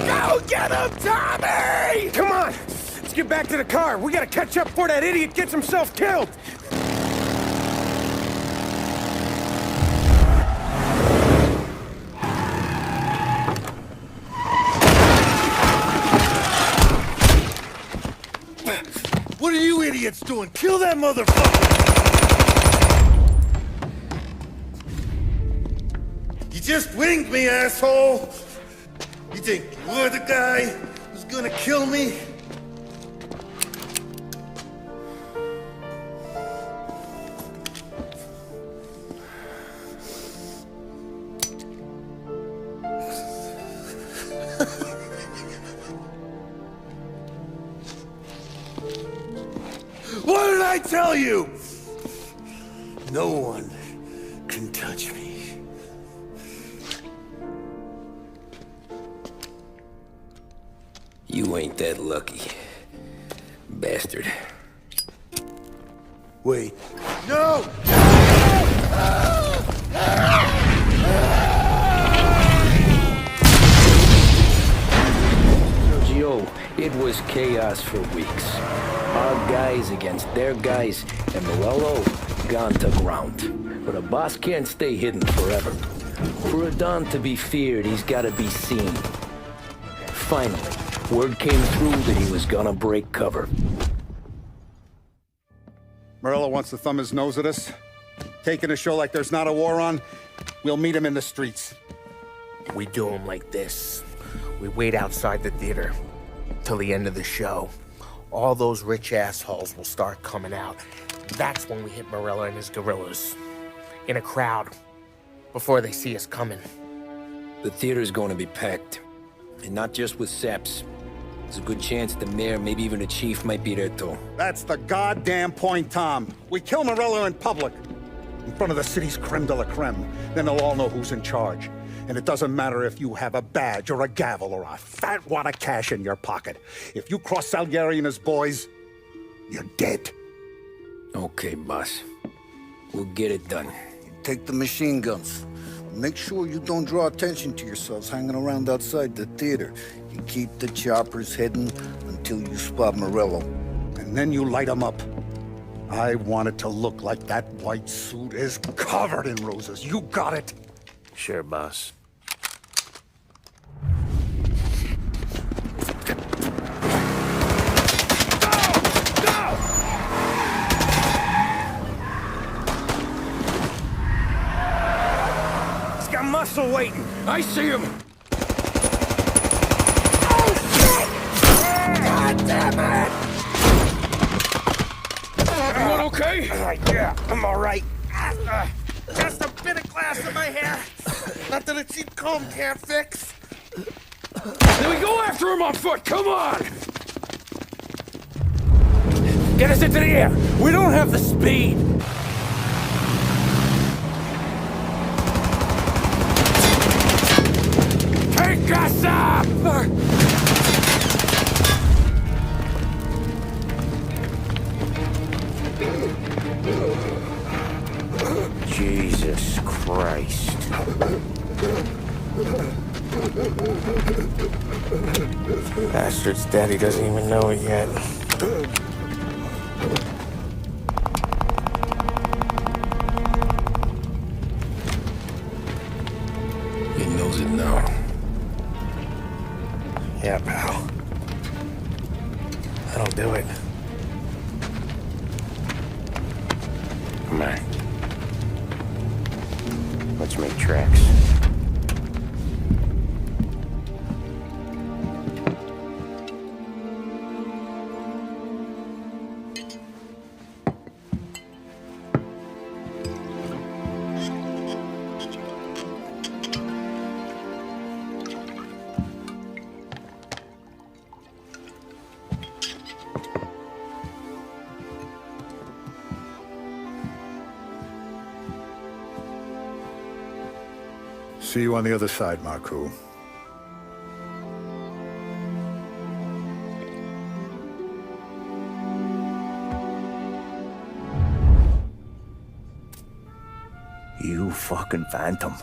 Go get him, Tommy! Come on! Let's get back to the car. We gotta catch up before that idiot gets himself killed! What are you idiots doing? Kill that motherfucker! You just winged me, asshole! You think you're the guy who's gonna kill me? What did I tell you? No one can touch me. You ain't that lucky, bastard. Wait. No! Sergio, it was chaos for weeks. Our guys against their guys, and Morello gone to ground. But a boss can't stay hidden forever. For a Don to be feared, he's gotta be seen. Finally, word came through that he was gonna break cover. Morello wants to thumb his nose at us. Taking a show like there's not a war on, we'll meet him in the streets. We do him like this. We wait outside the theater till the end of the show. All those rich assholes will start coming out. That's when we hit Morello and his guerrillas. In a crowd. Before they see us coming. The theater's going to be packed. And not just with saps. There's a good chance the mayor, maybe even the chief, might be there too. That's the goddamn point, Tom. We kill Morello in public. In front of the city's creme de la creme. Then they'll all know who's in charge. And it doesn't matter if you have a badge or a gavel or a fat wad of cash in your pocket. If you cross Salieri and his boys, you're dead. Okay, boss. We'll get it done. Take the machine guns. Make sure you don't draw attention to yourselves hanging around outside the theater. You keep the choppers hidden until you spot Morello. And then you light them up. I want it to look like that white suit is covered in roses. You got it? Sure, boss. He's got muscle waiting. I see him. Oh, shit! God damn it! Everyone okay? Yeah, I'm all right. Just a bit of glass in my hair. Nothing a cheap comb can't fix. Then we go after him on foot. Come on! Get us into the air. We don't have the speed. Take us up! Jesus Christ. bastard's daddy doesn't even know it yet. He knows it now. Yeah, pal. That'll do it. Come on. Let's make tracks. See you on the other side, Marku. You fucking phantom.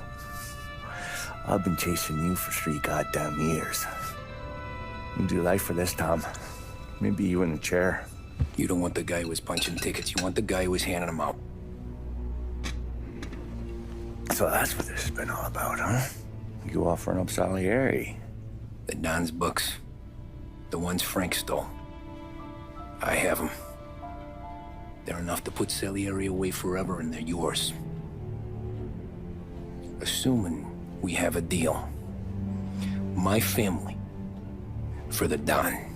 I've been chasing you for 3 goddamn years. You do life for this, Tom. Maybe you in a chair. You don't want the guy who was punching tickets. You want the guy who was handing them out. So that's what this has been all about, huh? You offering up Salieri. The Don's books. The ones Frank stole. I have them. They're enough to put Salieri away forever, and they're yours. Assuming we have a deal. My family for the Don.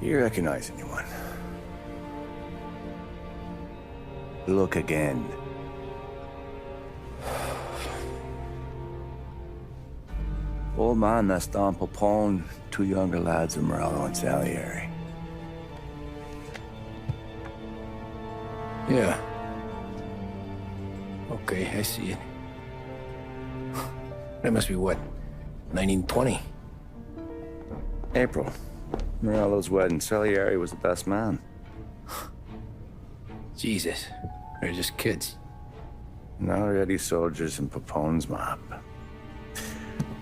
You recognize anyone? Look again. Old man that's Don Popone, 2 younger lads of Morello and Salieri. Yeah. Okay, I see it. That must be what? 1920? April. Morello's wedding. Salieri was the best man. Jesus. They're just kids. Now already soldiers in Popone's mob.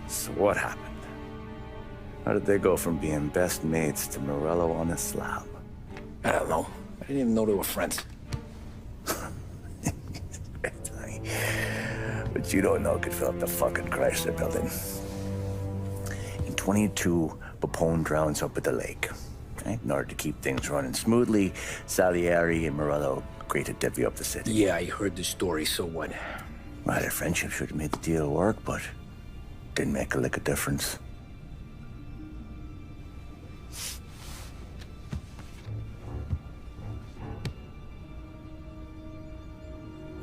So what happened? How did they go from being best mates to Morello on a slab? I don't know. I didn't even know they were friends. But you don't know could fill up the fucking Chrysler building. In 22, Popone drowns up at the lake. Right? In order to keep things running smoothly, Salieri and Morello agreed to divvy up the city. Yeah, I heard the story, so what? Well, their friendship should have made the deal work, but didn't make a lick of difference.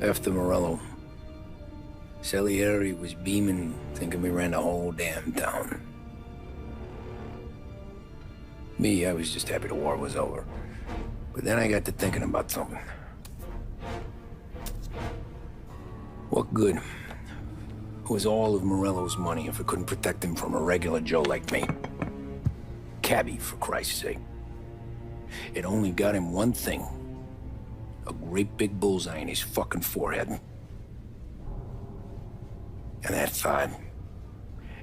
After Morello, Salieri was beaming, thinking we ran the whole damn town. Me, I was just happy the war was over. But then I got to thinking about something. What good was all of Morello's money if it couldn't protect him from a regular Joe like me? Cabbie, for Christ's sake. It only got him one thing. A great big bullseye in his fucking forehead. And that thought,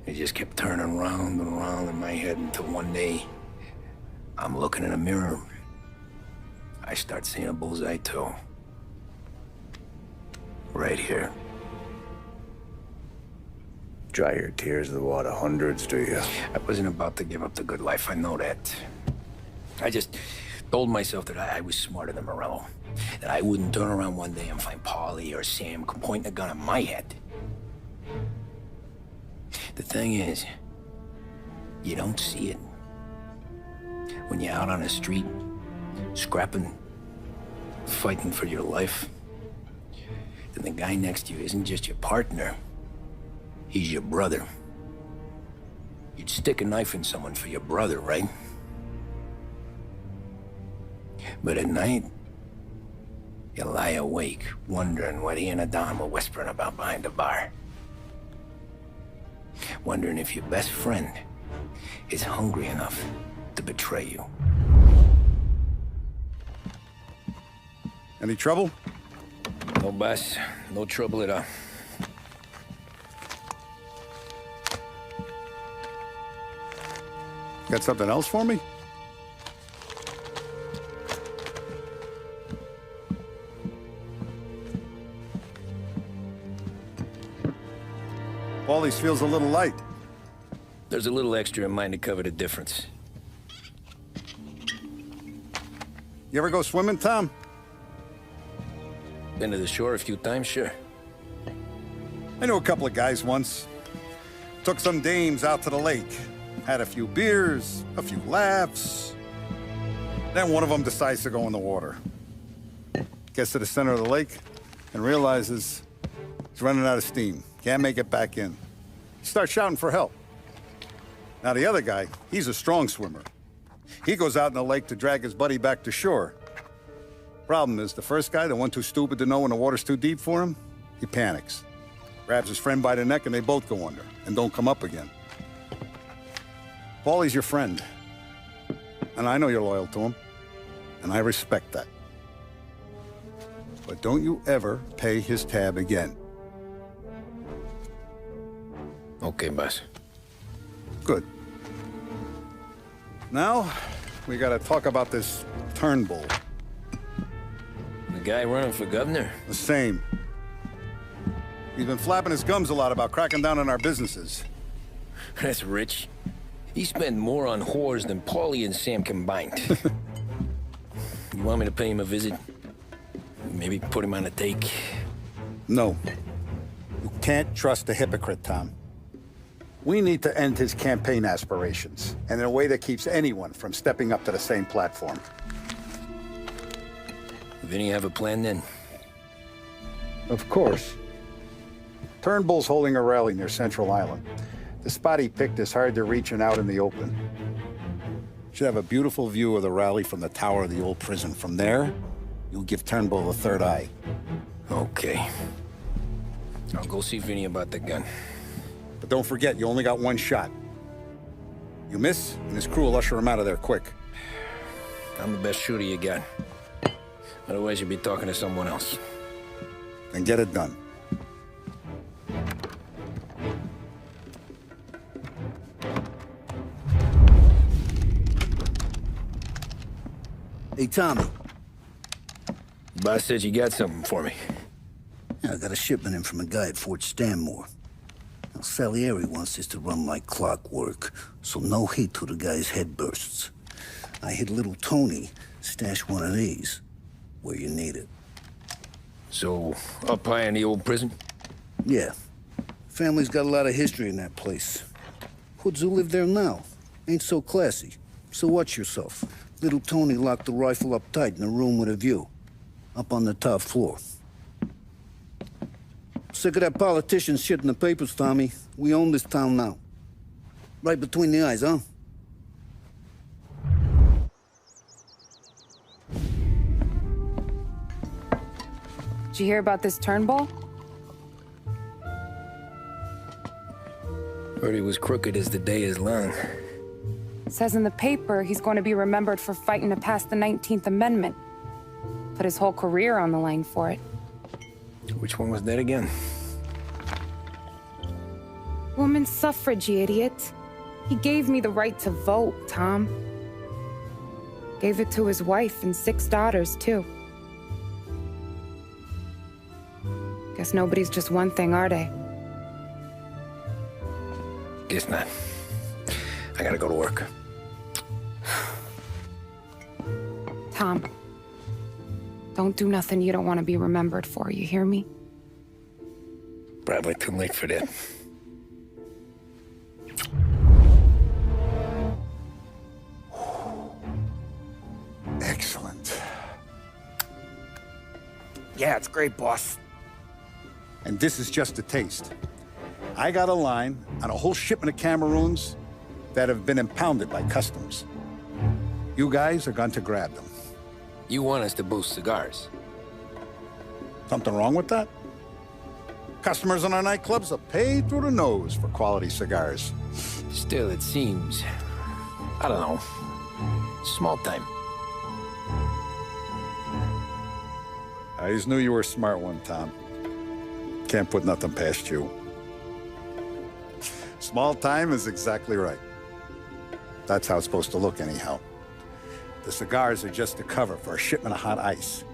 it just kept turning round and round in my head until one day, I'm looking in a mirror. I start seeing a bullseye too. Right here. Dry your tears of the water hundreds, do you? I wasn't about to give up the good life, I know that. I just told myself that I was smarter than Morello. That I wouldn't turn around one day and find Paulie or Sam pointing a gun at my head. The thing is, you don't see it. When you're out on the street, scrapping, fighting for your life, then the guy next to you isn't just your partner, he's your brother. You'd stick a knife in someone for your brother, right? But at night, you lie awake, wondering what he and Adon were whispering about behind the bar. Wondering if your best friend is hungry enough to betray you. Any trouble? No, boss. No trouble at all. Got something else for me? Paulie's feels a little light. There's a little extra in mine to cover the difference. You ever go swimming, Tom? Been to the shore a few times, sure. I knew a couple of guys once. Took some dames out to the lake. Had a few beers, a few laughs. Then one of them decides to go in the water. Gets to the center of the lake and realizes he's running out of steam. Can't make it back in. He starts shouting for help. Now the other guy, he's a strong swimmer. He goes out in the lake to drag his buddy back to shore. Problem is, the first guy, the one too stupid to know when the water's too deep for him, he panics. Grabs his friend by the neck and they both go under and don't come up again. Paulie's your friend. And I know you're loyal to him. And I respect that. But don't you ever pay his tab again. Okay, boss. Good. Now, we gotta talk about this Turnbull. The guy running for governor? The same. He's been flapping his gums a lot about cracking down on our businesses. That's rich. He spent more on whores than Paulie and Sam combined. You want me to pay him a visit? Maybe put him on a take? No. You can't trust a hypocrite, Tom. We need to end his campaign aspirations, and in a way that keeps anyone from stepping up to the same platform. Vinny have a plan then? Of course. Turnbull's holding a rally near Central Island. The spot he picked is hard to reach and out in the open. Should have a beautiful view of the rally from the tower of the old prison. From there, you'll give Turnbull a third eye. Okay. I'll go see Vinny about the gun. But don't forget, you only got one shot. You miss, and his crew will usher him out of there quick. I'm the best shooter you got. Otherwise, you'd be talking to someone else. Then get it done. Hey, Tommy. Boss said you got something for me. Yeah, I got a shipment in from a guy at Fort Stanmore. Now, Salieri wants this to run like clockwork, so no heat till the guy's head bursts. I hit little Tony, stash one of these where you need it. So, up high in the old prison? Yeah. Family's got a lot of history in that place. Hoods who live there now ain't so classy. So watch yourself. Little Tony locked the rifle up tight in a room with a view. Up on the top floor. Sick of that politician shit in the papers, Tommy. We own this town now. Right between the eyes, huh? Did you hear about this Turnbull? Heard he was crooked as the day is long. It says in the paper he's going to be remembered for fighting to pass the 19th Amendment. Put his whole career on the line for it. Which one was that again? Women's suffrage, you idiot. He gave me the right to vote, Tom. Gave it to his wife and 6 daughters, too. Guess nobody's just one thing, are they? Guess not. I gotta go to work. Tom, don't do nothing you don't want to be remembered for, you hear me? Probably too late for that. Excellent. Yeah, it's great, boss. And this is just a taste. I got a line on a whole shipment of Cameroons that have been impounded by customs. You guys are going to grab them. You want us to boost cigars? Something wrong with that? Customers in our nightclubs are paid through the nose for quality cigars. Still, it seems... I don't know. Small time. I always knew you were a smart one, Tom. Can't put nothing past you. Small time is exactly right. That's how it's supposed to look anyhow. The cigars are just a cover for a shipment of hot ice.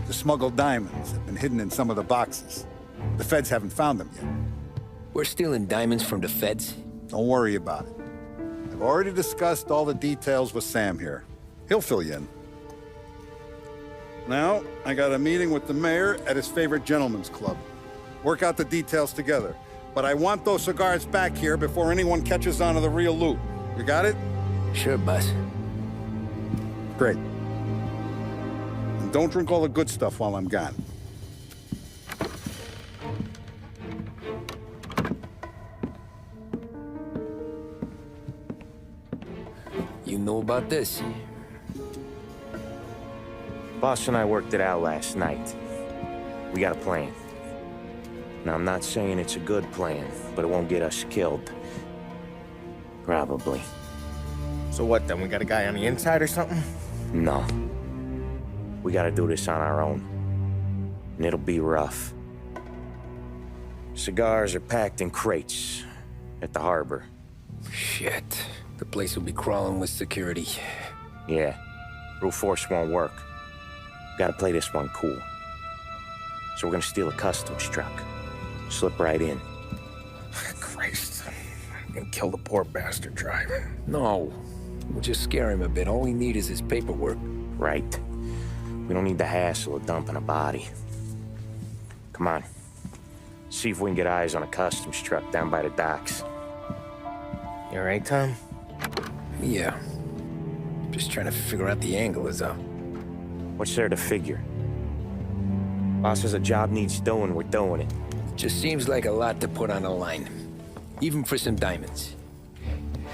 The smuggled diamonds have been hidden in some of the boxes. The feds haven't found them yet. We're stealing diamonds from the feds? Don't worry about it. I've already discussed all the details with Sam here. He'll fill you in. Now, I got a meeting with the mayor at his favorite gentleman's club. Work out the details together. But I want those cigars back here before anyone catches on to the real loot. You got it? Sure, boss. Great. And don't drink all the good stuff while I'm gone. You know about this? Boss and I worked it out last night. We got a plan. Now, I'm not saying it's a good plan, but it won't get us killed. Probably. So what, then? We got a guy on the inside or something? No. We gotta do this on our own. And it'll be rough. Cigars are packed in crates at the harbor. Shit. The place will be crawling with security. Yeah. Brute force won't work. Gotta play this one cool. So we're gonna steal a customs truck. Slip right in. Christ. I'm gonna kill the poor bastard driver. No. We'll just scare him a bit. All we need is his paperwork. Right. We don't need the hassle of dumping a body. Come on. See if we can get eyes on a customs truck down by the docks. You all right, Tom? Yeah. Just trying to figure out the angle is up. What's there to figure? Boss says a job needs doing, we're doing it. Just seems like a lot to put on the line. Even for some diamonds.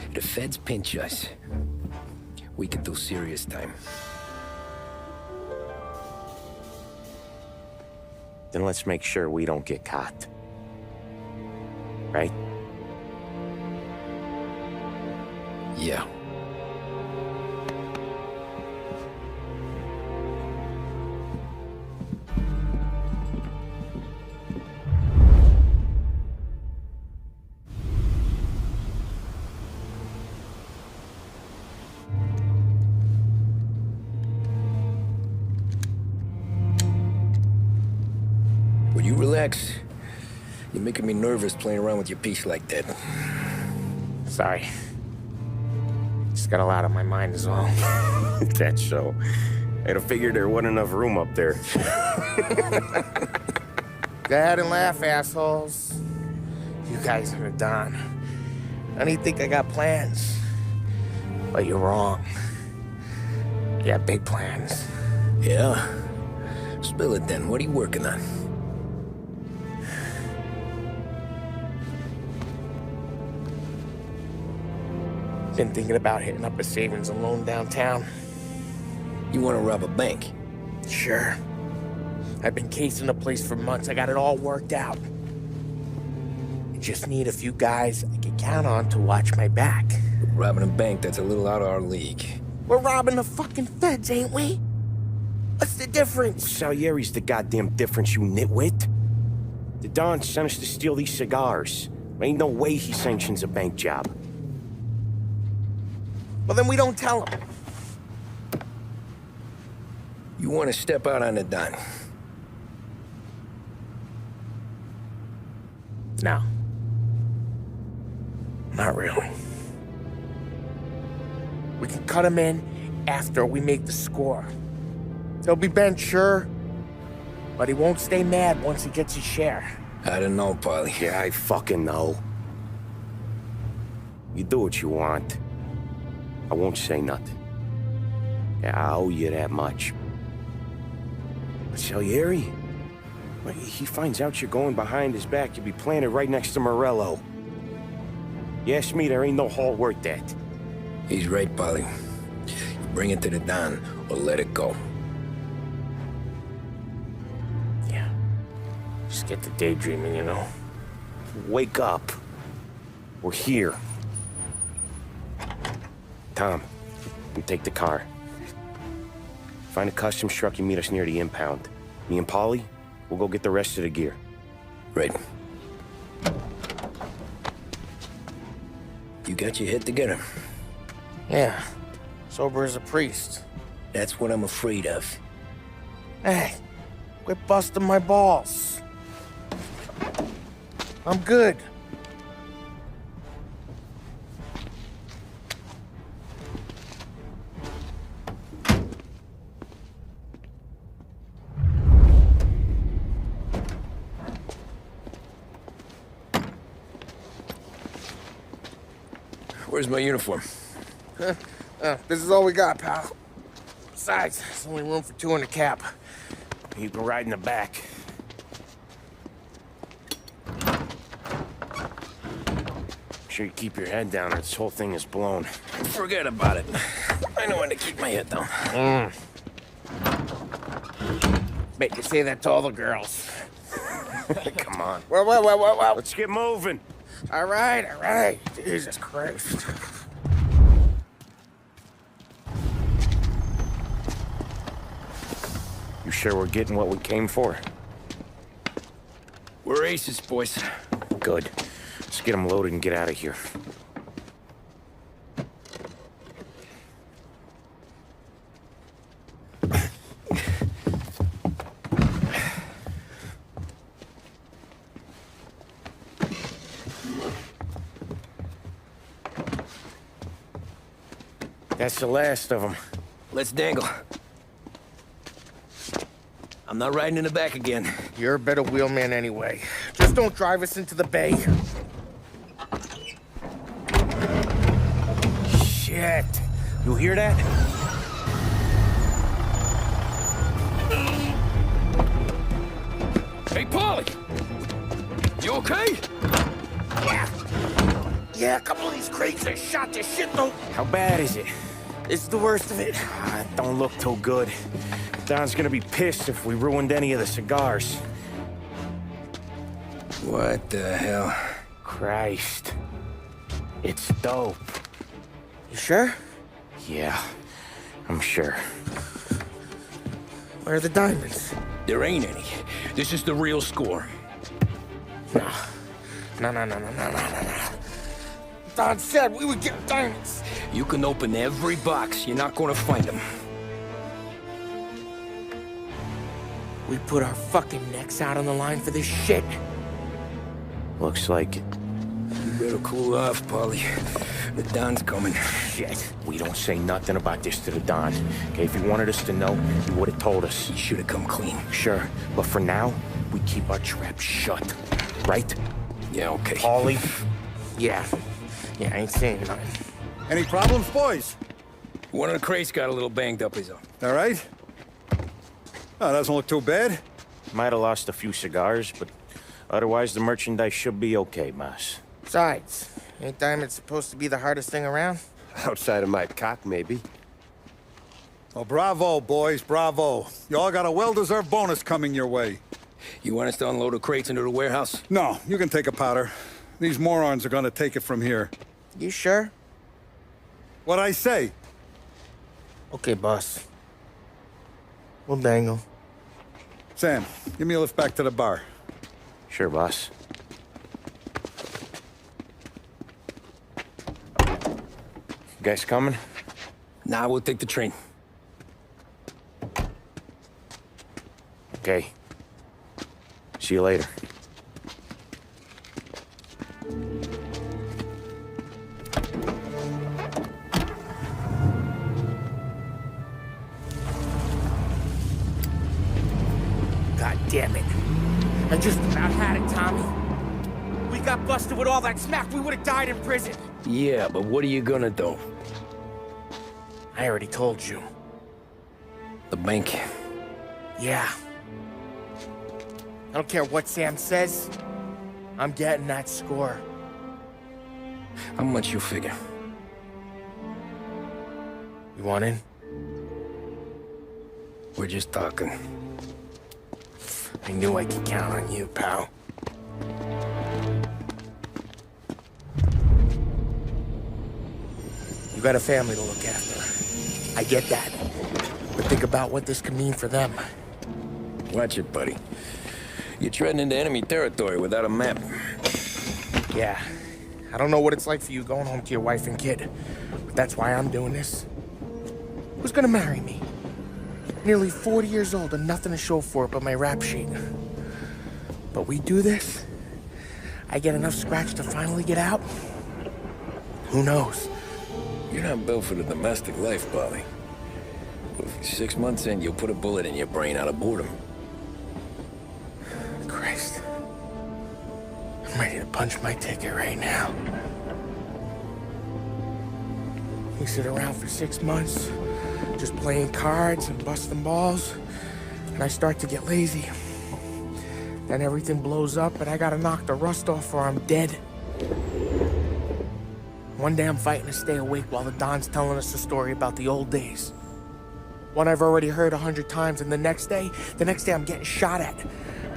If the feds pinch us, we could do serious time. Then let's make sure we don't get caught. Right? Yeah. Will you relax? You're making me nervous playing around with your piece like that. Sorry. Just got a lot on my mind as well. That's so. I'd have figured there wasn't enough room up there. Go ahead and laugh, assholes. You guys are done. I don't even think I got plans. But you're wrong. I got big plans. Yeah? Spill it then. What are you working on? Been thinking about hitting up a savings and loan downtown. You want to rob a bank? Sure. I've been casing the place for months. I got it all worked out. I just need a few guys I can count on to watch my back. Robbing a bank, that's a little out of our league. We're robbing the fucking feds, ain't we? What's the difference? Salieri's the goddamn difference, you nitwit. The Don sent us to steal these cigars. There ain't no way he sanctions a bank job. Well, then we don't tell him. You want to step out on the Don? No. Not really. We can cut him in after we make the score. He'll be bent, sure, but he won't stay mad once he gets his share. I don't know, Polly. Yeah, I fucking know. You do what you want. I won't say nothing. Yeah, I owe you that much. But Salieri, when he finds out you're going behind his back, you'll be planted right next to Morello. You ask me, there ain't no haul worth that. He's right, Polly. You bring it to the Don, or let it go. Yeah. Just get to daydreaming, you know? Wake up. We're here. Tom, you take the car. Find a customs truck and meet us near the impound. Me and Paulie, we'll go get the rest of the gear. Right. You got your head together? Yeah. Sober as a priest. That's what I'm afraid of. Hey, quit busting my balls. I'm good. Where's my uniform? This is all we got, pal. Besides, there's only room for 2 in the cap. You can ride in the back. Make sure you keep your head down or this whole thing is blown. Forget about it. I know when to keep my head down. Bet you say that to all the girls. Come on. Well. Let's get moving. All right. Jesus Christ. You sure we're getting what we came for? We're aces, boys. Good. Let's get them loaded and get out of here. That's the last of them. Let's dangle. I'm not riding in the back again. You're a better wheelman anyway. Just don't drive us into the bay. Shit. You hear that? Hey, Paulie! You okay? Yeah, a couple of these crates are shot to shit, though. How bad is it? It's the worst of it. Don't look too good. Don's gonna be pissed if we ruined any of the cigars. What the hell? Christ. It's dope. You sure? Yeah, I'm sure. Where are the diamonds? There ain't any. This is the real score. No. Don said we would get diamonds. You can open every box. You're not gonna find them. We put our fucking necks out on the line for this shit. Looks like it. You better cool off, Paulie. The Don's coming. Shit. We don't say nothing about this to the Don. Okay, if he wanted us to know, he would have told us. He should have come clean. Sure, but for now, we keep our trap shut. Right? Yeah, okay. Paulie? Yeah, I ain't saying nothing. Any problems, boys? One of the crates got a little banged up, is all. All right? Oh, doesn't look too bad. Might have lost a few cigars, but otherwise the merchandise should be okay, Mas. Besides, ain't diamonds supposed to be the hardest thing around? Outside of my cock, maybe. Well, bravo, boys, bravo. You all got a well-deserved bonus coming your way. You want us to unload the crates into the warehouse? No, you can take a powder. These morons are gonna take it from here. You sure? What'd I say? Okay, boss. We'll dangle. Sam, give me a lift back to the bar. Sure, boss. You guys coming? Nah, we'll take the train. Okay. See you later. God damn it. I just about had it, Tommy. We got busted with all that smack, we would have died in prison. Yeah, but what are you gonna do? I already told you. The bank. Yeah. I don't care what Sam says. I'm getting that score. How much you figure? You want in? We're just talking. I knew I could count on you, pal. You got a family to look after. I get that. But think about what this could mean for them. Watch it, buddy. You're treading into enemy territory without a map. Yeah. I don't know what it's like for you going home to your wife and kid. But that's why I'm doing this. Who's gonna marry me? Nearly 40 years old and nothing to show for it but my rap sheet. But we do this, I get enough scratch to finally get out? Who knows? You're not built for the domestic life, Polly. 6 months in, you'll put a bullet in your brain out of boredom. Christ. I'm ready to punch my ticket right now. We sit around for 6 months, just playing cards and busting balls, and I start to get lazy. Then everything blows up, and I gotta knock the rust off or I'm dead. One day I'm fighting to stay awake while the Don's telling us a story about the old days. One I've already heard 100 times, and the next day I'm getting shot at,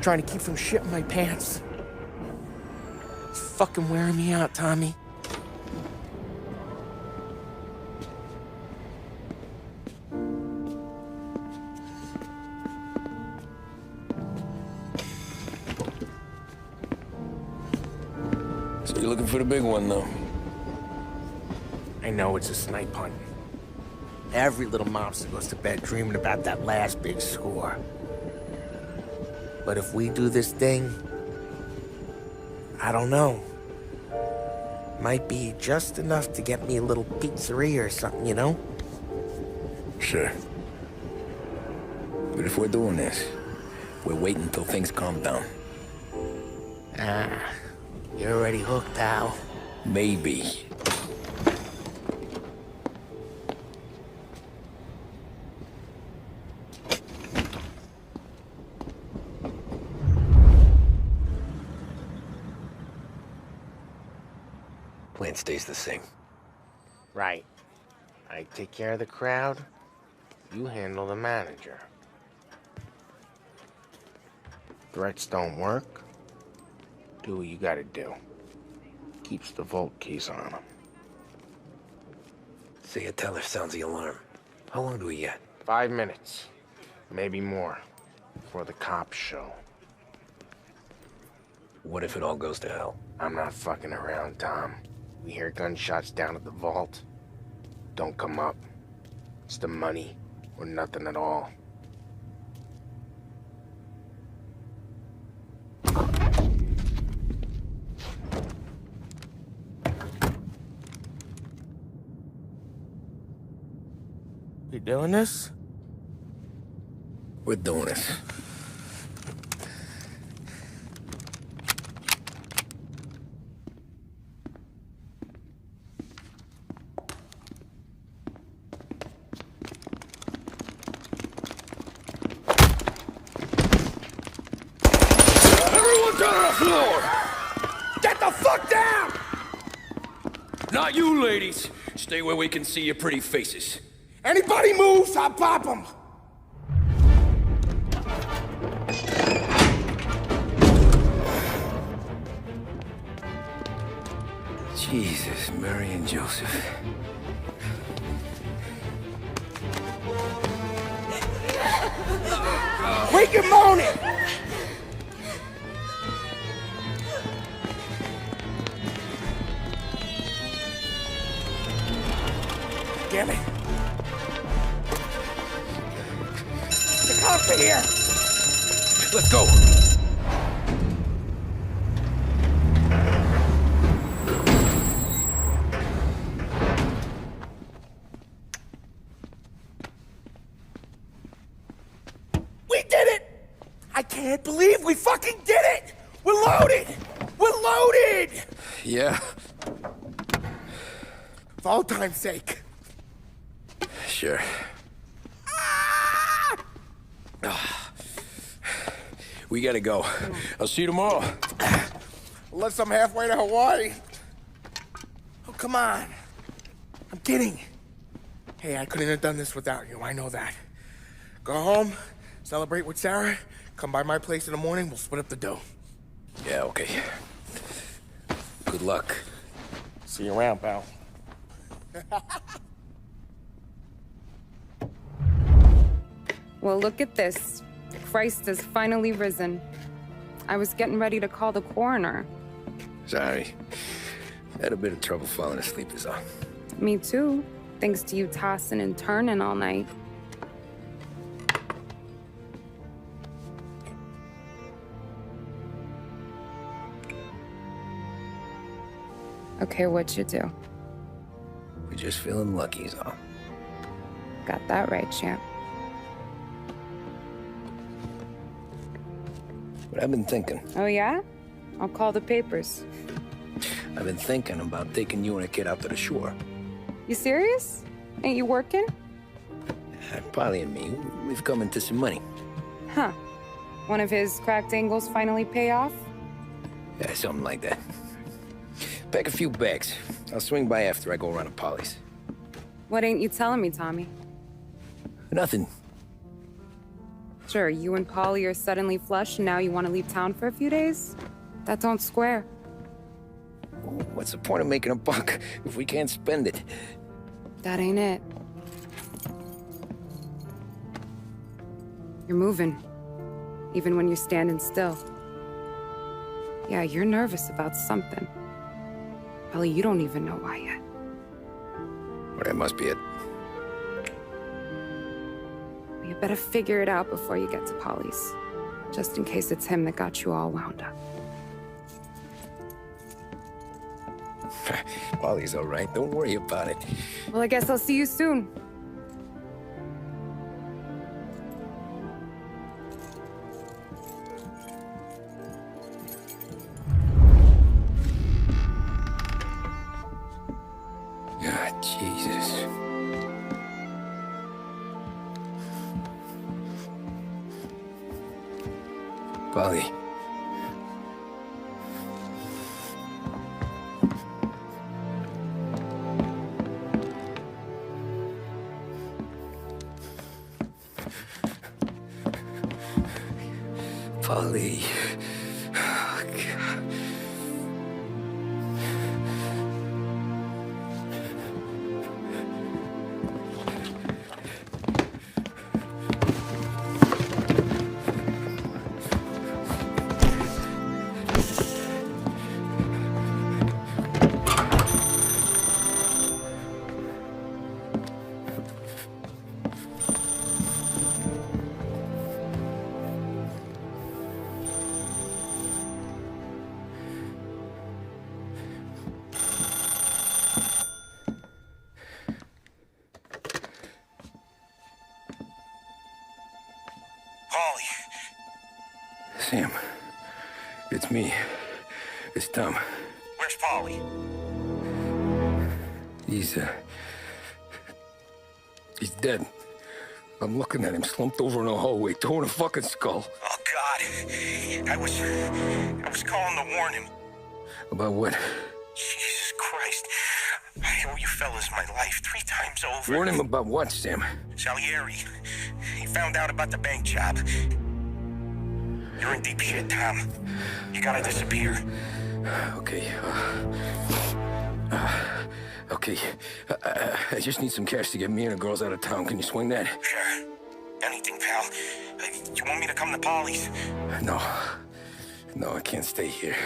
trying to keep from shitting my pants. It's fucking wearing me out, Tommy. So you're looking for the big one, though? I know it's a snipe hunt. Every little mobster goes to bed dreaming about that last big score. But if we do this thing, I don't know. Might be just enough to get me a little pizzeria or something, you know? Sure. But if we're doing this, we're waiting until things calm down. Ah, you're already hooked, pal. Maybe. Plan stays the same. Right. I take care of the crowd, you handle the manager. Threats don't work. Do what you gotta do. Keeps the vault keys on him. Say a teller sounds the alarm. How long do we get? 5 minutes. Maybe more. Before the cops show. What if it all goes to hell? I'm not fucking around, Tom. We hear gunshots down at the vault. Don't come up. It's the money or nothing at all. You doing this? We're doing this. Everyone down on the floor! Get the fuck down! Not you, ladies. Stay where we can see your pretty faces. Anybody moves, I'll pop them! Jesus, Mary and Joseph. We can moan it! Damn it. The cops are here! Let's go! We did it! I can't believe we fucking did it! We're loaded! We're loaded! Yeah? For all time's sake. Sure. We gotta go. I'll see you tomorrow. Unless I'm halfway to Hawaii. Oh, come on. I'm kidding. Hey, I couldn't have done this without you. I know that. Go home, celebrate with Sarah, come by my place in the morning, we'll split up the dough. Yeah, okay. Good luck. See you around, pal. Well, look at this. Christ has finally risen. I was getting ready to call the coroner. Sorry. Had a bit of trouble falling asleep is all. Me too, thanks to you tossing and turning all night. Okay, what'd you do? We're just feeling lucky is all. Got that right, champ. But I've been thinking. Oh, yeah? I'll call the papers. I've been thinking about taking you and a kid out to the shore. You serious? Ain't you working? Polly and me, we've come into some money. Huh. One of his cracked angles finally pay off? Yeah, something like that. Pack a few bags. I'll swing by after I go around to Polly's. What ain't you telling me, Tommy? Nothing. Sure, you and Polly are suddenly flush and now you want to leave town for a few days? That don't square. What's the point of making a buck if we can't spend it? That ain't it. You're moving, even when you're standing still. Yeah, you're nervous about something. Probably you don't even know why yet. Well, that must be it. You better figure it out before you get to Polly's. Just in case it's him that got you all wound up. Polly's all right. Don't worry about it. Well, I guess I'll see you soon. God, Jesus. Polly. Polly. Oh, God. Sam, it's me. It's Tom. Where's Polly? He's dead. I'm looking at him slumped over in the hallway, torn a fucking skull. Oh, God. I was calling to warn him. About what? Jesus Christ. I owe you fellas my life 3 times over. Warn him about what, Sam? Salieri. He found out about the bank job. You're in deep shit, Tom. You gotta disappear. Okay. Okay. I just need some cash to get me and the girls out of town. Can you swing that? Sure. Anything, pal. You want me to come to Polly's? No. No, I can't stay here.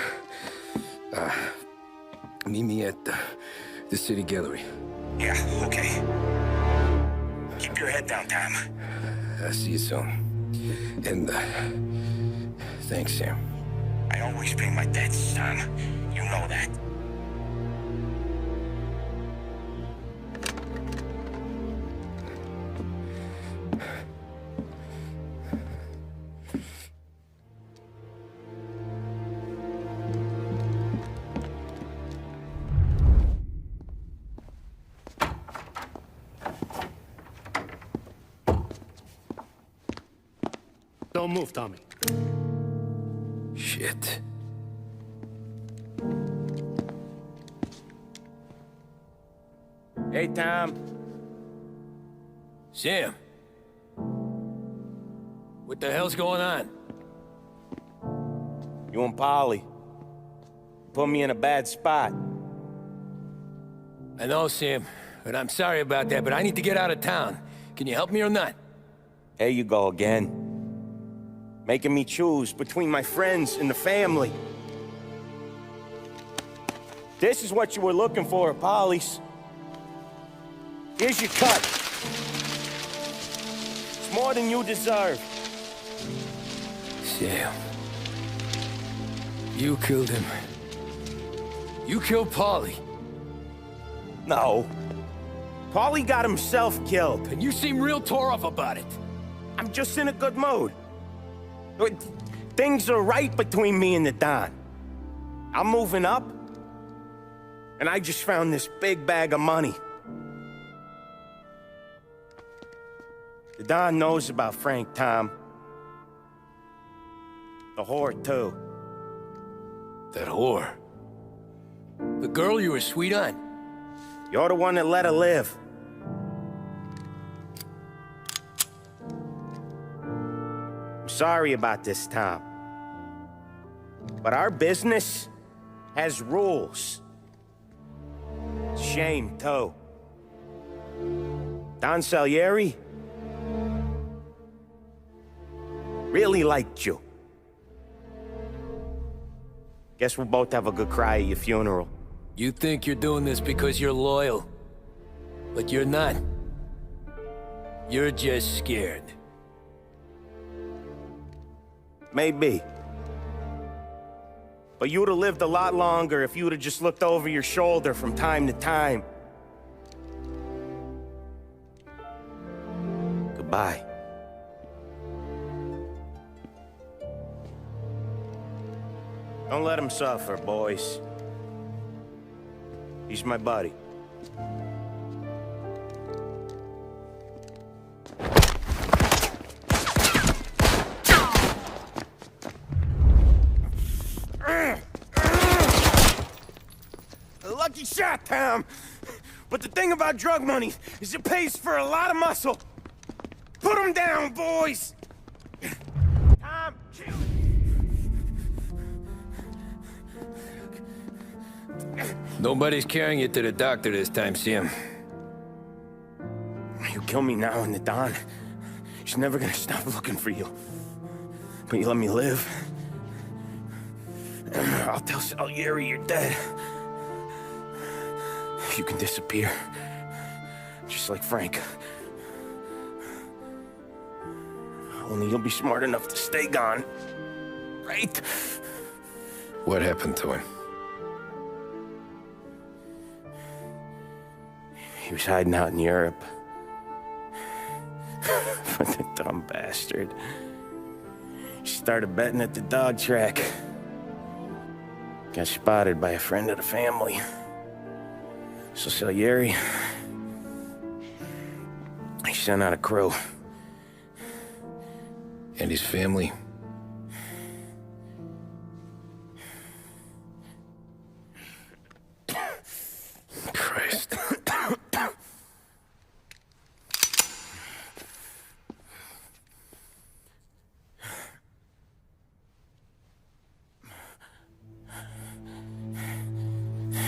Meet me at the city gallery. Yeah, okay. Keep your head down, Tom. I'll see you soon. And, thanks, Sam. I always pay my debts, son. You know that. Don't move, Tommy. Shit. Hey, Tom. Sam. What the hell's going on? You and Polly. Put me in a bad spot. I know, Sam. And I'm sorry about that, but I need to get out of town. Can you help me or not? There you go again. Making me choose between my friends and the family. This is what you were looking for, Polly's. Here's your cut. It's more than you deserve. Sam. You killed him. You killed Paulie. No. Paulie got himself killed. And you seem real tore up about it. I'm just in a good mood. Things are right between me and the Don. I'm moving up, and I just found this big bag of money. The Don knows about Frank, Tom. The whore, too. That whore? The girl you were sweet on? You're the one that let her live. I'm sorry about this, Tom. But our business has rules. Shame, too. Don Salieri really liked you. Guess we'll both have a good cry at your funeral. You think you're doing this because you're loyal. But you're not. You're just scared. Maybe. But you'd have lived a lot longer if you'd have just looked over your shoulder from time to time. Goodbye. Don't let him suffer, boys. He's my buddy. A lucky shot, Tom. But the thing about drug money is it pays for a lot of muscle. Put him down, boys! Tom, chill. Nobody's carrying you to the doctor this time, Sam. You kill me now and the Don. She's never gonna stop looking for you. But you let me live. I'll tell Salieri you're dead. You can disappear. Just like Frank. Only you'll be smart enough to stay gone. Right? What happened to him? He was hiding out in Europe. But the dumb bastard. He started betting at the dog track. Got spotted by a friend of the family. So Salieri, he sent out a crew. And his family? Christ.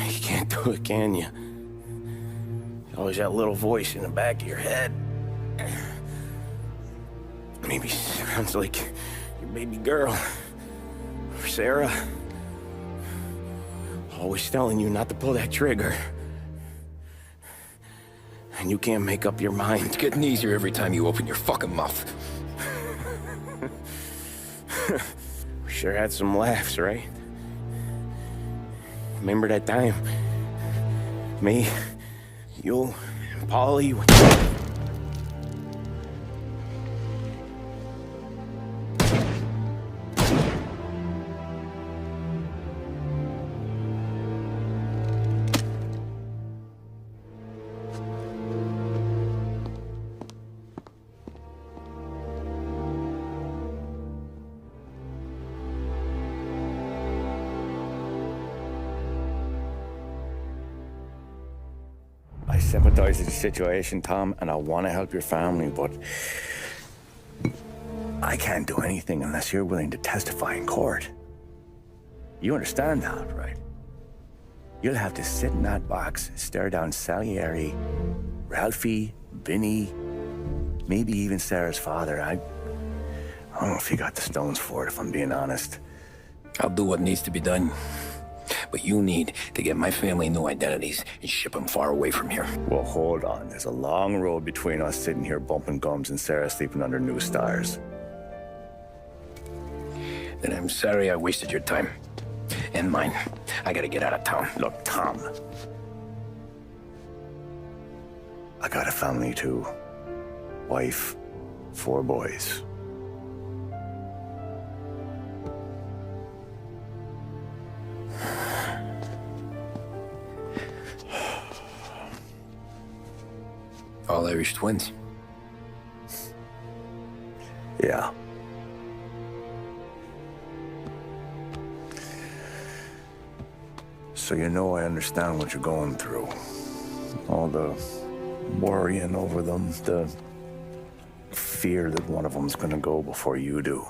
You can't do it, can you? Always that little voice in the back of your head. Maybe sounds like your baby girl. Or Sarah. Always telling you not to pull that trigger. And you can't make up your mind. It's getting easier every time you open your fucking mouth. We sure had some laughs, right? Remember that time? Me, you, and Paulie. I sympathize with the situation, Tom, and I want to help your family, but I can't do anything unless you're willing to testify in court. You understand that, right? You'll have to sit in that box, stare down Salieri, Ralphie, Vinny, maybe even Sarah's father. I don't know if you got the stones for it, if I'm being honest. I'll do what needs to be done. But you need to get my family new identities and ship them far away from here. Well, hold on. There's a long road between us sitting here bumping gums and Sarah sleeping under new stars. Then I'm sorry I wasted your time. And mine. I gotta get out of town. Look, Tom. I got a family too. Wife, 4 boys. All Irish twins. Yeah. So you know I understand what you're going through. All the worrying over them, the fear that one of them's gonna go before you do.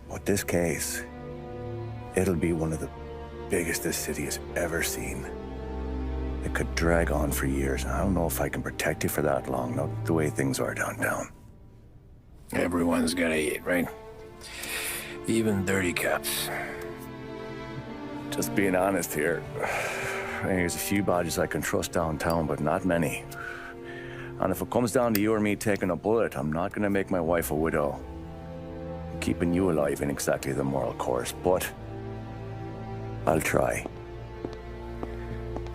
But this case, it'll be one of the biggest this city has ever seen. It could drag on for years. I don't know if I can protect you for that long, not the way things are downtown. Everyone's gotta eat, right? Even dirty cops. Just being honest here. There's a few badges I can trust downtown, but not many. And if it comes down to you or me taking a bullet, I'm not gonna make my wife a widow. Keeping you alive ain't exactly the moral course, but I'll try.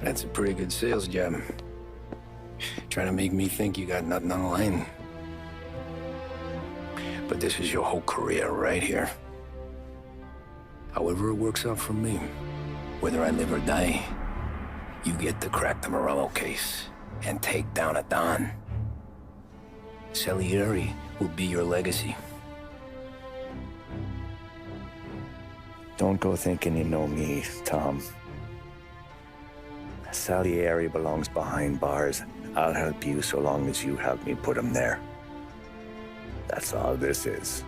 That's a pretty good sales job. Trying to make me think you got nothing on the line. But this is your whole career right here. However it works out for me, whether I live or die, you get to crack the Morello case and take down a Don. Salieri will be your legacy. Don't go thinking you know me, Tom. Salieri belongs behind bars. I'll help you so long as you help me put him there. That's all this is.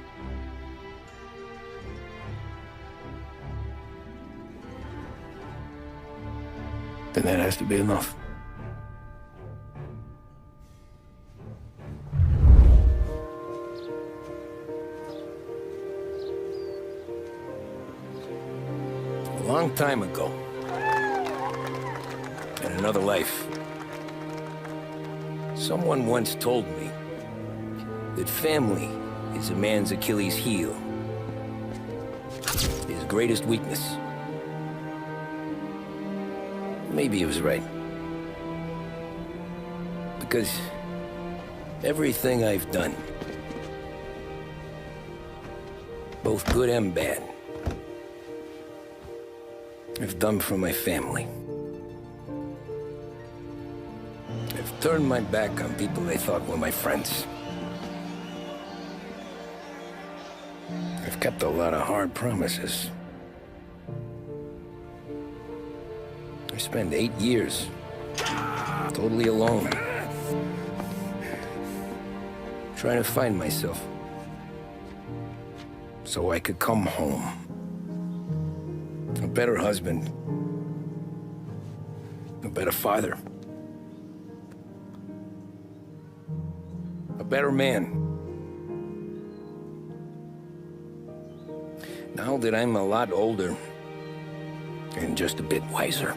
Then that has to be enough. A long time ago, in another life, someone once told me that family is a man's Achilles heel, his greatest weakness. Maybe he was right. Because everything I've done, both good and bad, I've done for my family. I've turned my back on people they thought were my friends. I've kept a lot of hard promises. I spent 8 years totally alone, trying to find myself so I could come home. A better husband, a better father, a better man. Now that I'm a lot older and just a bit wiser,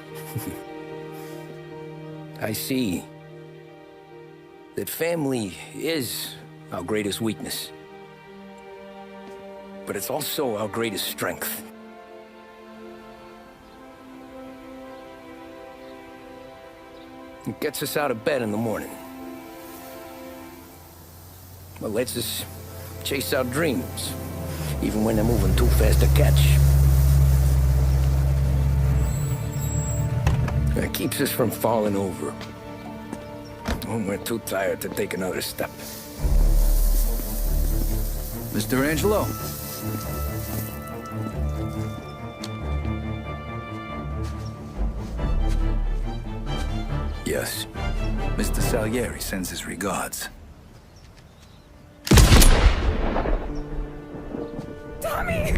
I see that family is our greatest weakness, but it's also our greatest strength. It gets us out of bed in the morning. It lets us chase our dreams, even when they're moving too fast to catch. It keeps us from falling over when we're too tired to take another step. Mr. Angelo. Yes. Mr. Salieri sends his regards. Tommy!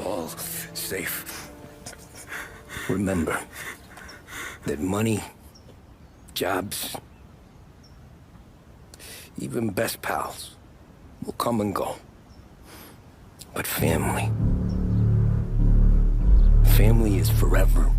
all safe. Remember that money, jobs, even best pals will come and go. But family is forever.